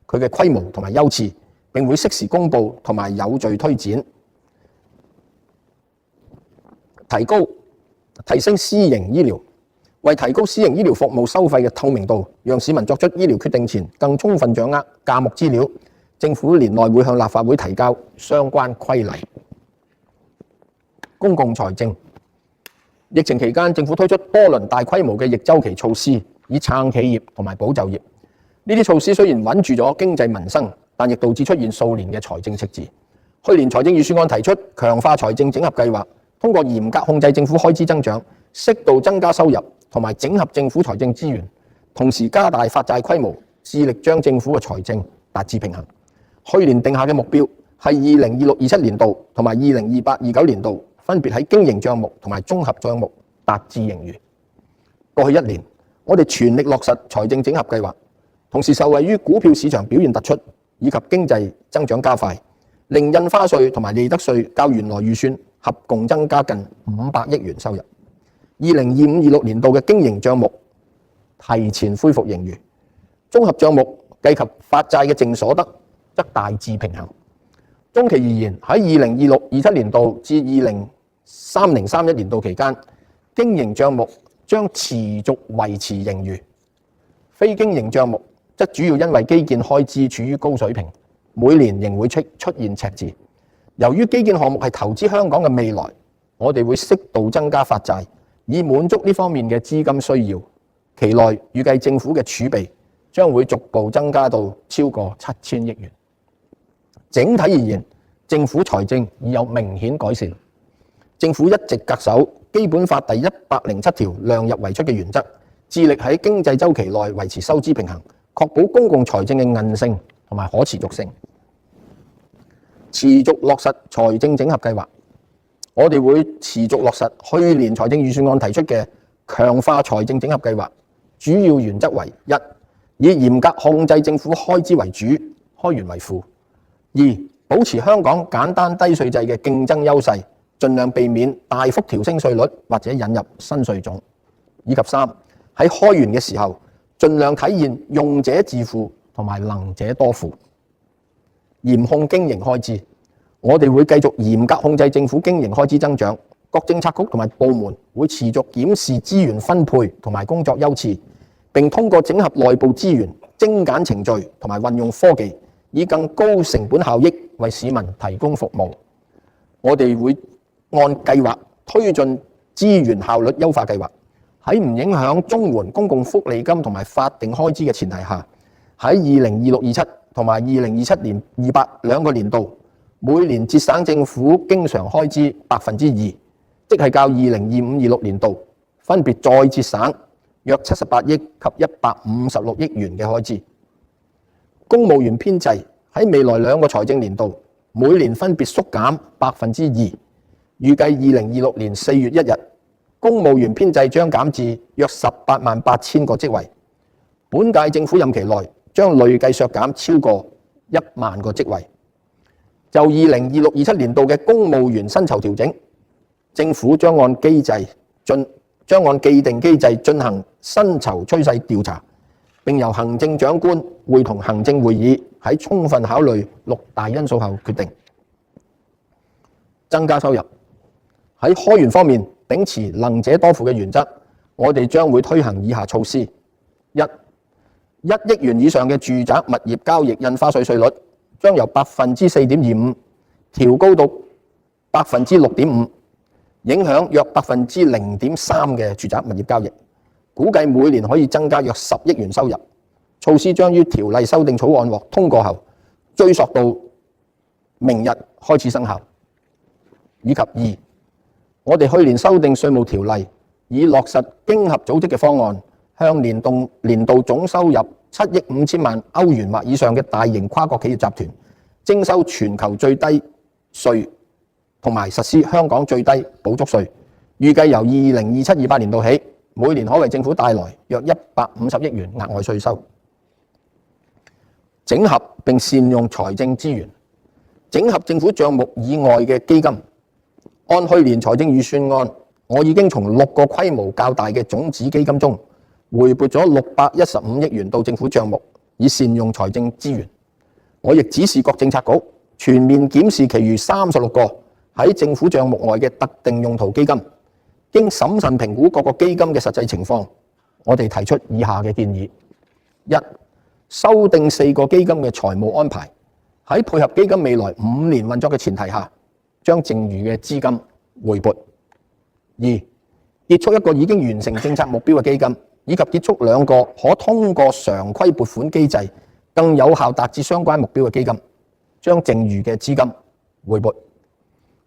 Speaker 1: 佢嘅規模同埋優次，並會適時公佈同埋有序推展。提升私營醫療，為提高私營醫療服務收費嘅透明度，讓市民作出醫療決定前更充分掌握價目資料，政府年內會向立法會提交相關規例。公共財政，疫情期間政府推出多輪大規模嘅逆周期措施，以撐企業同埋保就業。呢啲措施雖然穩住咗經濟民生，但亦導致出現數年嘅財政赤字。去年財政預算案提出強化財政整合計劃，通過嚴格控制政府開支增長，適度增加收入，同埋整合政府財政資源，同時加大發債規模，致力將政府嘅財政達至平衡。去年定下嘅目標係2026-27年度同埋2028-29年度分別喺經營帳目同埋綜合帳目達至盈餘。過去1年，我哋全力落實財政整合計劃，同時受惠於股票市場表現突出以及經濟增長加快，令印花稅同埋利得稅較原來預算合共增加近500億元收入。2025-26年度嘅經營帳目提前恢復盈餘，綜合帳目計及發債嘅淨所得則大致平衡。中期而言，喺2026-27年度至2030-31年度期間，經營帳目將持續維持盈餘。非經營帳目則主要因為基建開支處於高水平，每年仍會出現赤字。由於基建項目係投資香港嘅未來，我哋會適度增加發債，以滿足呢方面嘅資金需要。期內預計政府嘅儲備將會逐步增加到超過7000億元。整體而言，政府財政已有明顯改善。政府一直恪守《基本法》第107條量入為出嘅原則，致力喺經濟周期內維持收支平衡，確保公共財政嘅韌性同埋可持續性。持續落實財政整合計劃，我哋會持續落實去年財政預算案提出嘅強化財政整合計劃，主要原則為：一、以嚴格控制政府開支為主，開源為輔；二、保持香港簡單低稅制嘅競爭優勢，盡量避免大幅調升稅率或者引入新稅種；以及三、喺開源嘅時候，盡量體現用者自負同埋能者多付。嚴控經營開支，我哋會繼續嚴格控制政府經營開支增長，各政策局同埋部門會持續檢視資源分配同埋工作優次，並通過整合內部資源、精簡程序同埋運用科技，以更高成本效益為市民提供服務。我哋會按計劃推進資源效率優化計劃，喺唔影響綜援、公共福利金同埋法定開支嘅前提下，喺2026-27同埋2027-28兩個年度，每年節省政府經常開支2%，即係較2025-26年度分別再節省約78億及156億元嘅開支。公務員編制喺未來兩個財政年度，每年分別縮減2%，預計2026年4月1日，公務員編制將減至約188000個職位。本屆政府任期內將累計削減超過1萬個職位。就2026-27年度嘅公務員薪酬調整，政府將按既定機制進行薪酬趨勢調查，並由行政長官會同行政會議喺充分考慮6大因素後決定。增加收入，喺開源方面，秉持能者多付嘅原則，我哋將會推行以下措施：一，1億元以上嘅住宅物業交易印花稅稅率將由 4.25% 調高到 6.5%， 影響約 0.3% 嘅住宅物業交易，估計每年可以增加約10億元收入。措施將於條例修訂草案獲通過後，追溯到明日開始生效。以及二，我哋去年修訂稅務條例，以落實經合組織嘅方案，向年度總收入7億5千萬歐元或以上嘅大型跨國企業集團徵收全球最低稅，同埋實施香港最低補足稅。預計由2027-28年度起，每年可為政府帶來約150億元額外稅收。整合並善用財政資源，整合政府帳目以外嘅基金。按去年財政預算案，我已經從6個規模較大嘅種子基金中回撥咗615億元到政府帳目，以善用財政資源。我亦指示各政策局全面檢視其餘36個喺政府帳目外嘅特定用途基金，經審慎評估各個基金嘅實際情況，我哋提出以下嘅建議：一、修訂4個基金嘅財務安排，喺配合基金未來5年運作嘅前提下，將剩餘嘅資金回撥；二、結束一個已經完成政策目標嘅基金，以及結束2個可通過常規撥款機制更有效達至相關目標嘅基金，將剩餘嘅資金回撥；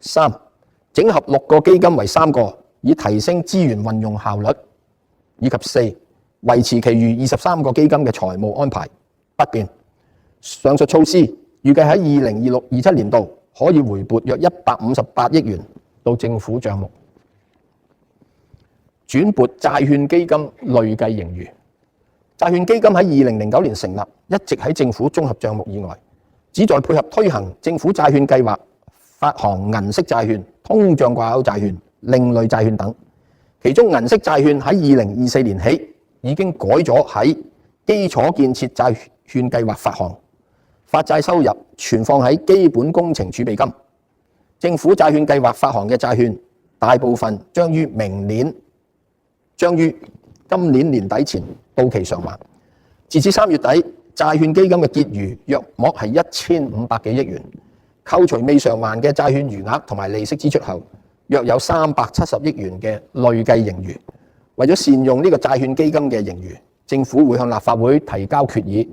Speaker 1: 三、整合6個基金為3個，以提升資源運用效率；以及四、維持其餘23個基金嘅財務安排不變。上述措施預計喺2026-27年度可以回撥約158億元到政府帳目。轉撥債券基金累計盈餘。債券基金喺2009年成立，一直喺政府綜合帳目以外，旨在配合推行政府債券計劃，發行銀色債券、通脹掛鈎債券、另類債券等。其中銀色債券喺2024年起已經改咗喺基礎建設債券計劃發行，發債收入存放喺基本工程儲備金。政府債券計劃發行嘅債券大部分將於今年年底前到期償還。截至3月底，債券基金嘅結餘約莫係1500幾億元，扣除未償還嘅債券餘額同埋利息支出後，約有370億元嘅累計盈餘。為咗善用呢個債券基金嘅盈餘，政府會向立法會提交決議，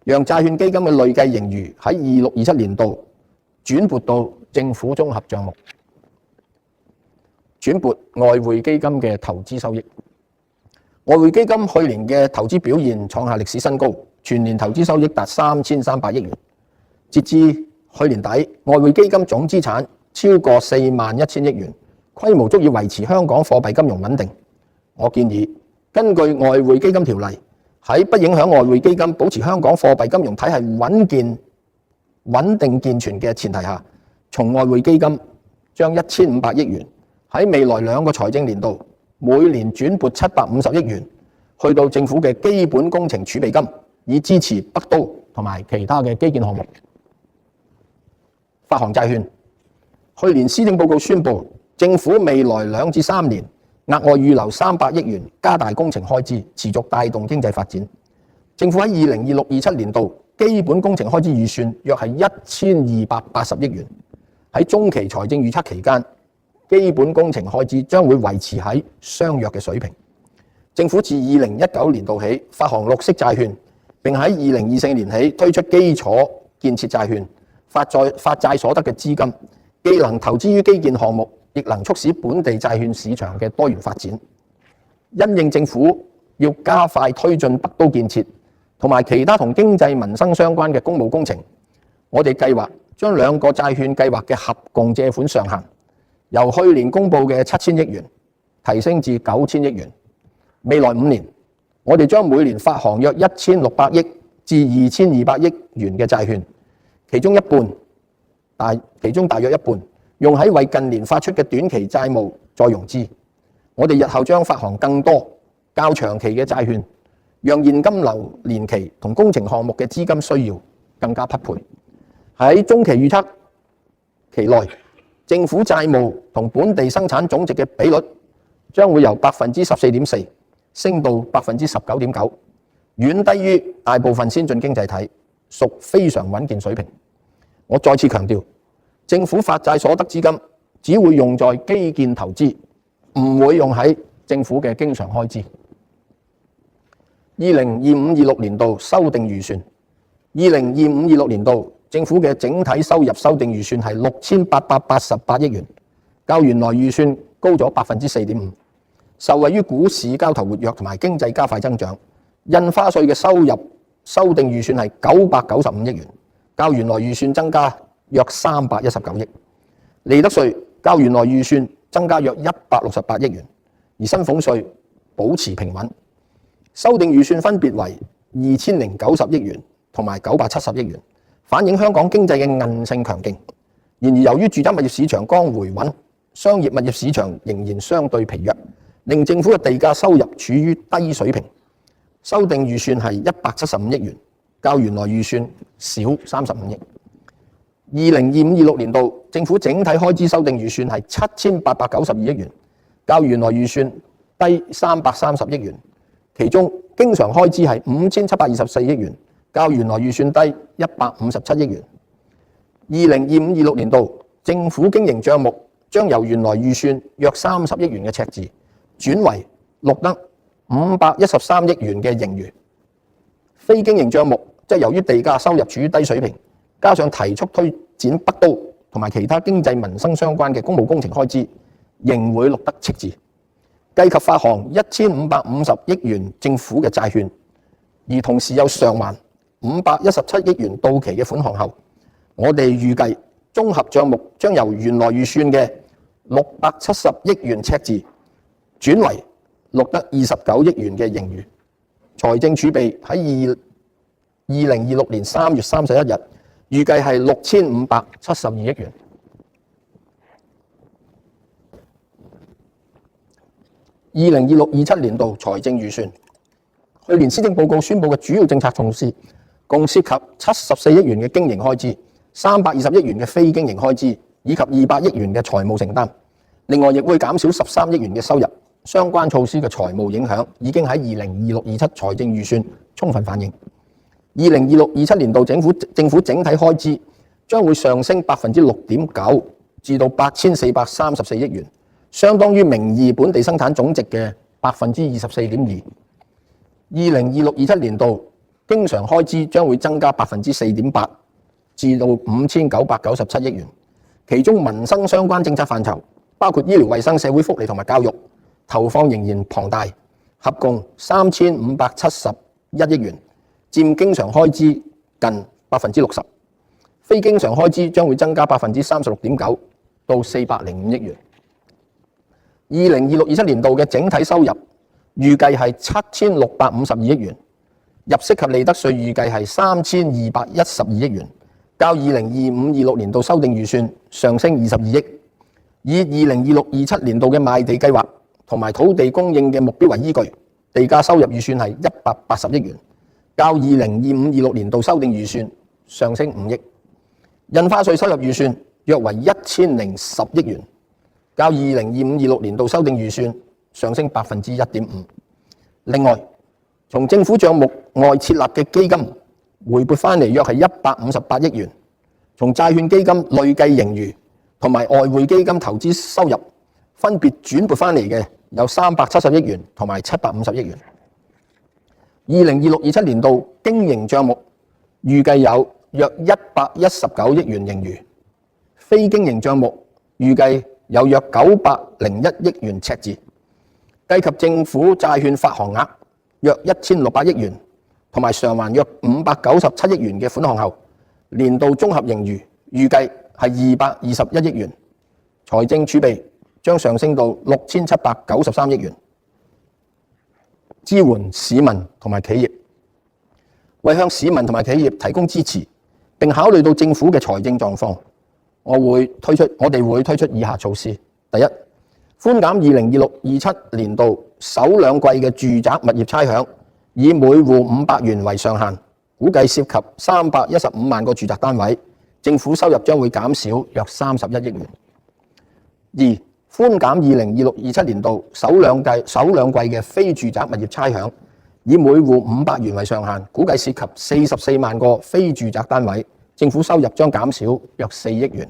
Speaker 1: 讓債券基金嘅累計盈餘喺26-27年度轉撥到政府綜合帳目。轉撥外匯基金嘅投資收益。外匯基金去年嘅投資表現創下歷史新高，全年投資收益達3300億元。截至去年底，外匯基金總資產超過41000億元，規模足以維持香港貨幣金融穩定。我建議根據外匯基金條例，喺不影響外匯基金保持香港貨幣金融體系穩定健全嘅前提下，從外匯基金將1500億元喺未來2個財政年度每年轉撥750億元去到政府嘅基本工程儲備金，以支持北都同埋其他嘅基建項目。發行債券，去年施政報告宣布，政府未來2至3年額外預留300億元，加大工程開支，持續帶動經濟發展。政府喺2026-27年度基本工程開支預算約係1280億元。喺中期財政預測期間，基本工程開支將會維持喺相若嘅水平。政府自2019年度起發行綠色債券，並喺2024年起推出基礎建設債券。發債所得嘅資金既能投資於基建項目，亦能促使本地債券市場嘅多元發展。因應政府要加快推進北都建設同埋其他同經濟民生相關嘅公務工程，我哋計劃將2個債券計劃嘅合共借款上限由去年公布嘅7000億元提升至9000億元。未來5年，我哋將每年發行約1600億至2200億元嘅債券。其中大約一半用喺為近年發出嘅短期債務再融資。我哋日後將發行更多較長期嘅債券，讓現金流年期同工程項目嘅資金需要更加匹配。喺中期預測期內，政府債務同本地生產總值嘅比率將會由 14.4% 升到 19.9%， 遠低於大部分先進經濟體，屬非常穩健水平。我再次強調，政府發債所得資金只會用在基建投資，唔會用喺政府嘅經常開支。2025-26年度修訂預算，2025-26年度政府嘅整體收入修訂預算係6888億元，較原來預算高咗 4.5%， 受惠於股市交投活躍同埋經濟加快增長。印花稅嘅收入修訂預算係995億元，較原來預算增加約319億。利得稅較原來預算增加約168億元，而薪俸稅保持平穩。修訂預算分別為2090億元同埋970億元，反映香港經濟嘅韌性強勁。然而由於住宅物業市場剛回穩，商業物業市場仍然相對疲弱，令政府嘅地價收入處於低水平。修訂預算係175億元，較原來預算少35億。2025-26年度政府整體開支修訂預算係7892億元，較原來預算低330億元。其中經常開支係5724億元，較原來預算低157億元。2025-26年度政府經營帳目將由原來預算約30億元嘅赤字，轉為錄得513億元嘅盈餘。非經營帳目即係由於地價收入處於低水平，加上提速推展北都同埋其他經濟民生相關嘅公務工程開支，仍會錄得赤字。計及發行1550億元政府嘅債券，而同時又償還517億元到期嘅款項後，我哋預計綜合帳目將由原來預算嘅670億元赤字轉為錄得29億元嘅盈餘。財政儲備喺2026年3月31日預計係6572億元。2026-27年度財政預算，去年施政報告宣布嘅主要政策措施，共涉及74億元嘅經營開支、320億元嘅非經營開支，以及200億元嘅財務承擔。另外，亦會減少13億元嘅收入。相關措施嘅財務影響已經喺2026-27財政預算充分反映。2026-27年度政府整體開支將會上升 6.9% 至到8434億元，相當於名義本地生產總值嘅 24.2%。2026-27年度經常開支將會增加 4.8% 至到5997億元，其中民生相關政策範疇，包括醫療衛生、社會福利同埋教育，投放仍然龐大，合共3571億元，佔經常開支近60%。非經常開支將會增加36.9%到405億元。2026-27年度嘅整體收入預計係7652億元，入息及利得稅預計係3212億元，較2025-26年度修訂預算上升22億。以2026-27年度嘅賣地計劃同埋土地供應嘅目標為依據，地價收入預算係180億元，較2025-26年度修訂預算上升5億。印花稅收入預算約為1010億元，較2025-26年度修訂預算上升1.5%。另外，從政府帳目外設立嘅基金回撥返嚟約係158億元，從債券基金累計盈餘同埋外匯基金投資收入分別轉撥返嚟嘅有370億元同埋750億元。2026-27年度經營帳目預計有約119億元盈餘，非經營帳目預計有約901億元赤字，計及政府債券發行額約1600億元同埋償還約597億元嘅款項後，年度綜合盈餘預計係221億元，財政儲備將上升到6793億元，支援市民同埋企業。為向市民同埋企業提供支持，並考慮到政府嘅財政狀況，我哋會推出以下措施：第一，寬減2026-27年度首兩季嘅住宅物業差餉，以每戶500元為上限，估計涉及315萬個住宅單位，政府收入將會減少約31億元。二、寬減2026-27年度首兩季嘅非住宅物業差餉，以每戶500元為上限，估計涉及44萬個非住宅單位，政府收入將減少約4億元。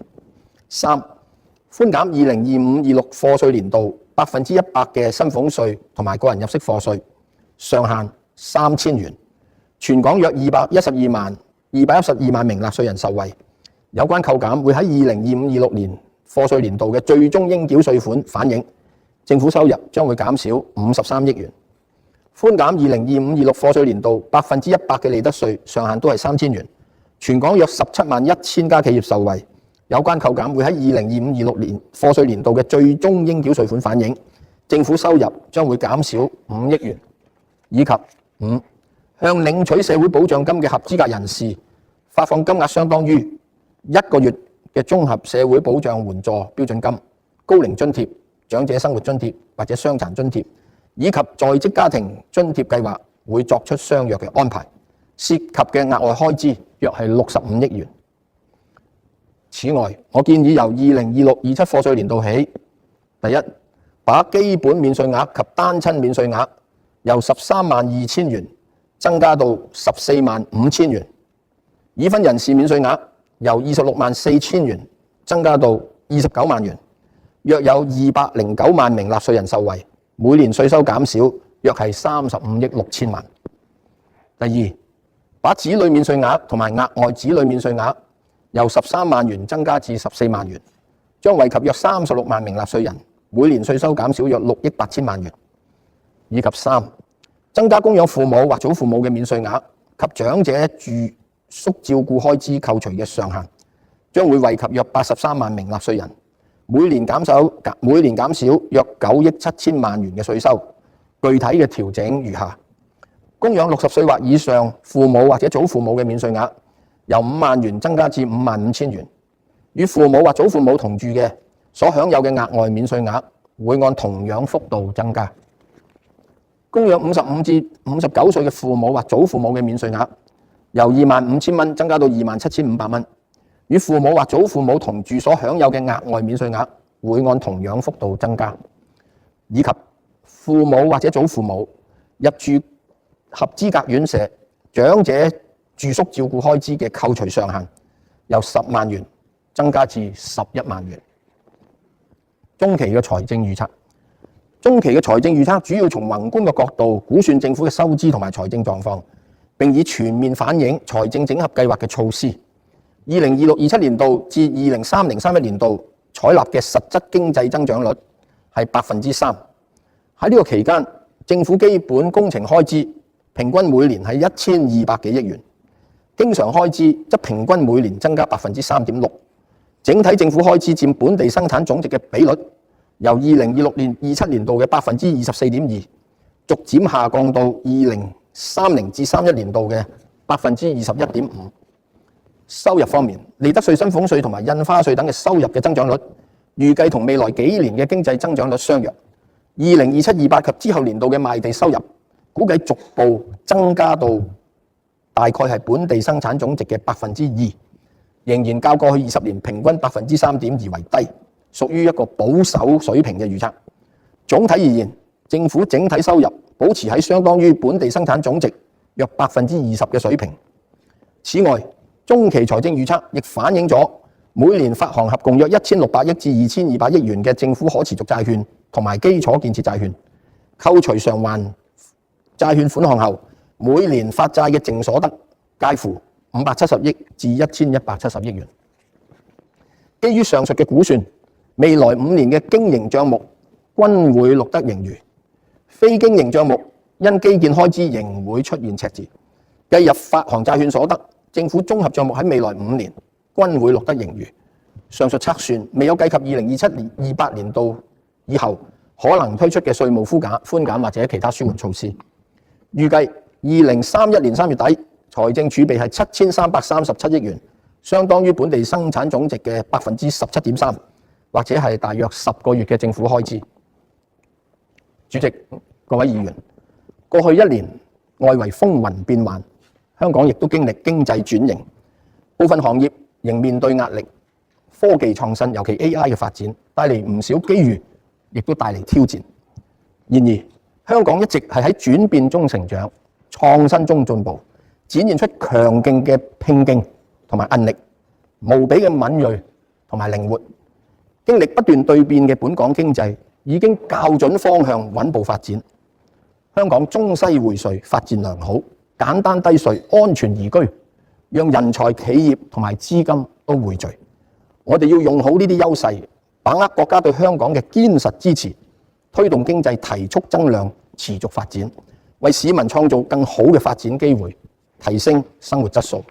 Speaker 1: 三、寬減2025-26課稅年度100%嘅薪俸稅同埋個人入息課稅，上限3000元，全港約212萬名納稅人受惠。有關扣減會喺2025-26年課稅年度嘅最終應繳稅款反映，政府收入將會減少53億元。寬減2025-26課稅年度100%嘅利得稅，上限都係3000元，全港約171000家企業受惠。有關扣減會喺2025-26年課稅年度嘅最終應繳稅款反映，政府收入將會減少5億元。以及五，向領取社會保障金嘅合資格人士發放金額相當於1個月嘅綜合社會保障援助標準金、高齡津貼、長者生活津貼或者傷殘津貼，以及在職家庭津貼計劃，會作出相約嘅安排，涉及嘅額外開支約係65億元。此外，我建議由2026-27課稅年度起，第一，把基本免稅額及單親免稅額由132000元增加到145000元，已婚人士免稅額由264000元增加到29萬元，約有209萬名納稅人受惠，每年稅收減少約係35億6千萬。第二，把子女免稅額同埋額外子女免稅額由13萬元增加至14萬元，將惠及約36萬名納稅人，每年稅收減少約6億8千萬元。以及三，增加供養父母或祖父母嘅免稅額及長者住宿照顧開支扣除嘅上限，將會惠及約83萬名納稅人，每年減少約9億7千萬元嘅稅收。具體嘅調整如下：供養60歲或以上父母或者祖父母嘅免稅額由5萬元增加至55000元，與父母或祖父母同住嘅所享有嘅額外免稅額會按同樣幅度增加。供養55至59歲嘅父母或祖父母嘅免稅額由25000蚊增加到27500蚊，與父母或祖父母同住所享有嘅額外免稅額會按同樣幅度增加。以及父母或者祖父母入住合資格院舍長者住宿照顧開支嘅扣除上限由10萬元增加至11萬元。中期嘅財政預測。中期嘅財政預測主要從宏觀嘅角度估算政府嘅收支同埋財政狀況，並以全面反映財政整合計劃嘅措施。2026-27年度至2030-31年度採納嘅實質經濟增長率係3%。喺呢個期間，政府基本工程開支平均每年係1200幾億元，經常開支則平均每年增加3.6%。整體政府開支佔本地生產總值嘅比率，由2026年27年度嘅24.2%，逐漸下降到2030至31年度嘅21.5%。收入方面，利得稅、薪俸稅同埋印花稅等嘅收入嘅增長率，預計同未來幾年嘅經濟增長率相若。2027-28及之後年度嘅賣地收入，估計逐步增加到大概係本地生產總值嘅2%，仍然較過去20年平均3.2%為低，屬於一個保守水平嘅預測。總體而言，政府整體收入保持喺相當於本地生產總值約20%嘅水平。此外，中期財政預測亦反映咗每年發行合共約1600億至2200億元嘅政府可持續債券同埋基礎建設債券，扣除償還債券款項後，每年發債嘅淨所得介乎570億至1170億元。基於上述嘅估算，未來5年嘅經營帳目均會錄得盈餘，非經營帳目因基建開支仍會出現赤字。計入發行債券所得，政府綜合帳目喺未來5年均會錄得盈餘。上述測算未有計及2027-28年度以後可能推出嘅稅務寬減或者其他紓緩措施。預計2031年3月底，財政儲備係7337億元，相當於本地生產總值嘅17.3%，或者係大約10個月嘅政府開支。主席、各位議員，過去1年外圍風雲變幻，香港亦都經歷經濟轉型，部分行業仍面對壓力。科技創新，尤其 AI 嘅發展，帶嚟唔少機遇，亦都帶嚟挑戰。然而，香港一直係喺轉變中成長、創新中進步，展現出強勁嘅拼勁同埋韌力，無比嘅敏鋭同埋靈活。經歷不斷對變嘅本港經濟已經校準方向，穩步發展。香港中西薈萃，發展良好，簡單低稅，安全宜居，讓人才、企業同埋資金都匯聚。我哋要用好呢啲優勢，把握國家對香港嘅堅實支持，推動經濟提速增量，持續發展，為市民創造更好嘅發展機會，提升生活質素。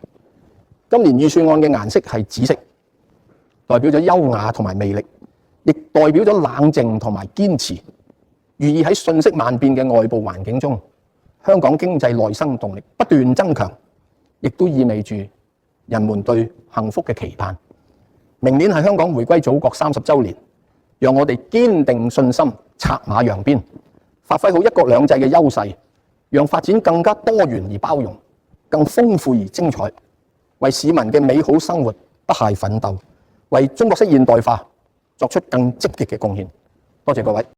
Speaker 1: 今年預算案嘅顏色係紫色，代表咗優雅同埋魅力，亦代表咗冷靜同埋堅持，寓意喺瞬息萬變嘅外部環境中，香港經濟內生動力不斷增強，亦都意味住人們對幸福嘅期盼。明年係香港回歸祖國30週年，讓我哋堅定信心，策馬揚鞭，發揮好一國兩制嘅優勢，讓發展更加多元而包容，更豐富而精彩，為市民嘅美好生活不懈奮鬥，為中國式現代化作出更積極嘅貢獻。多謝各位。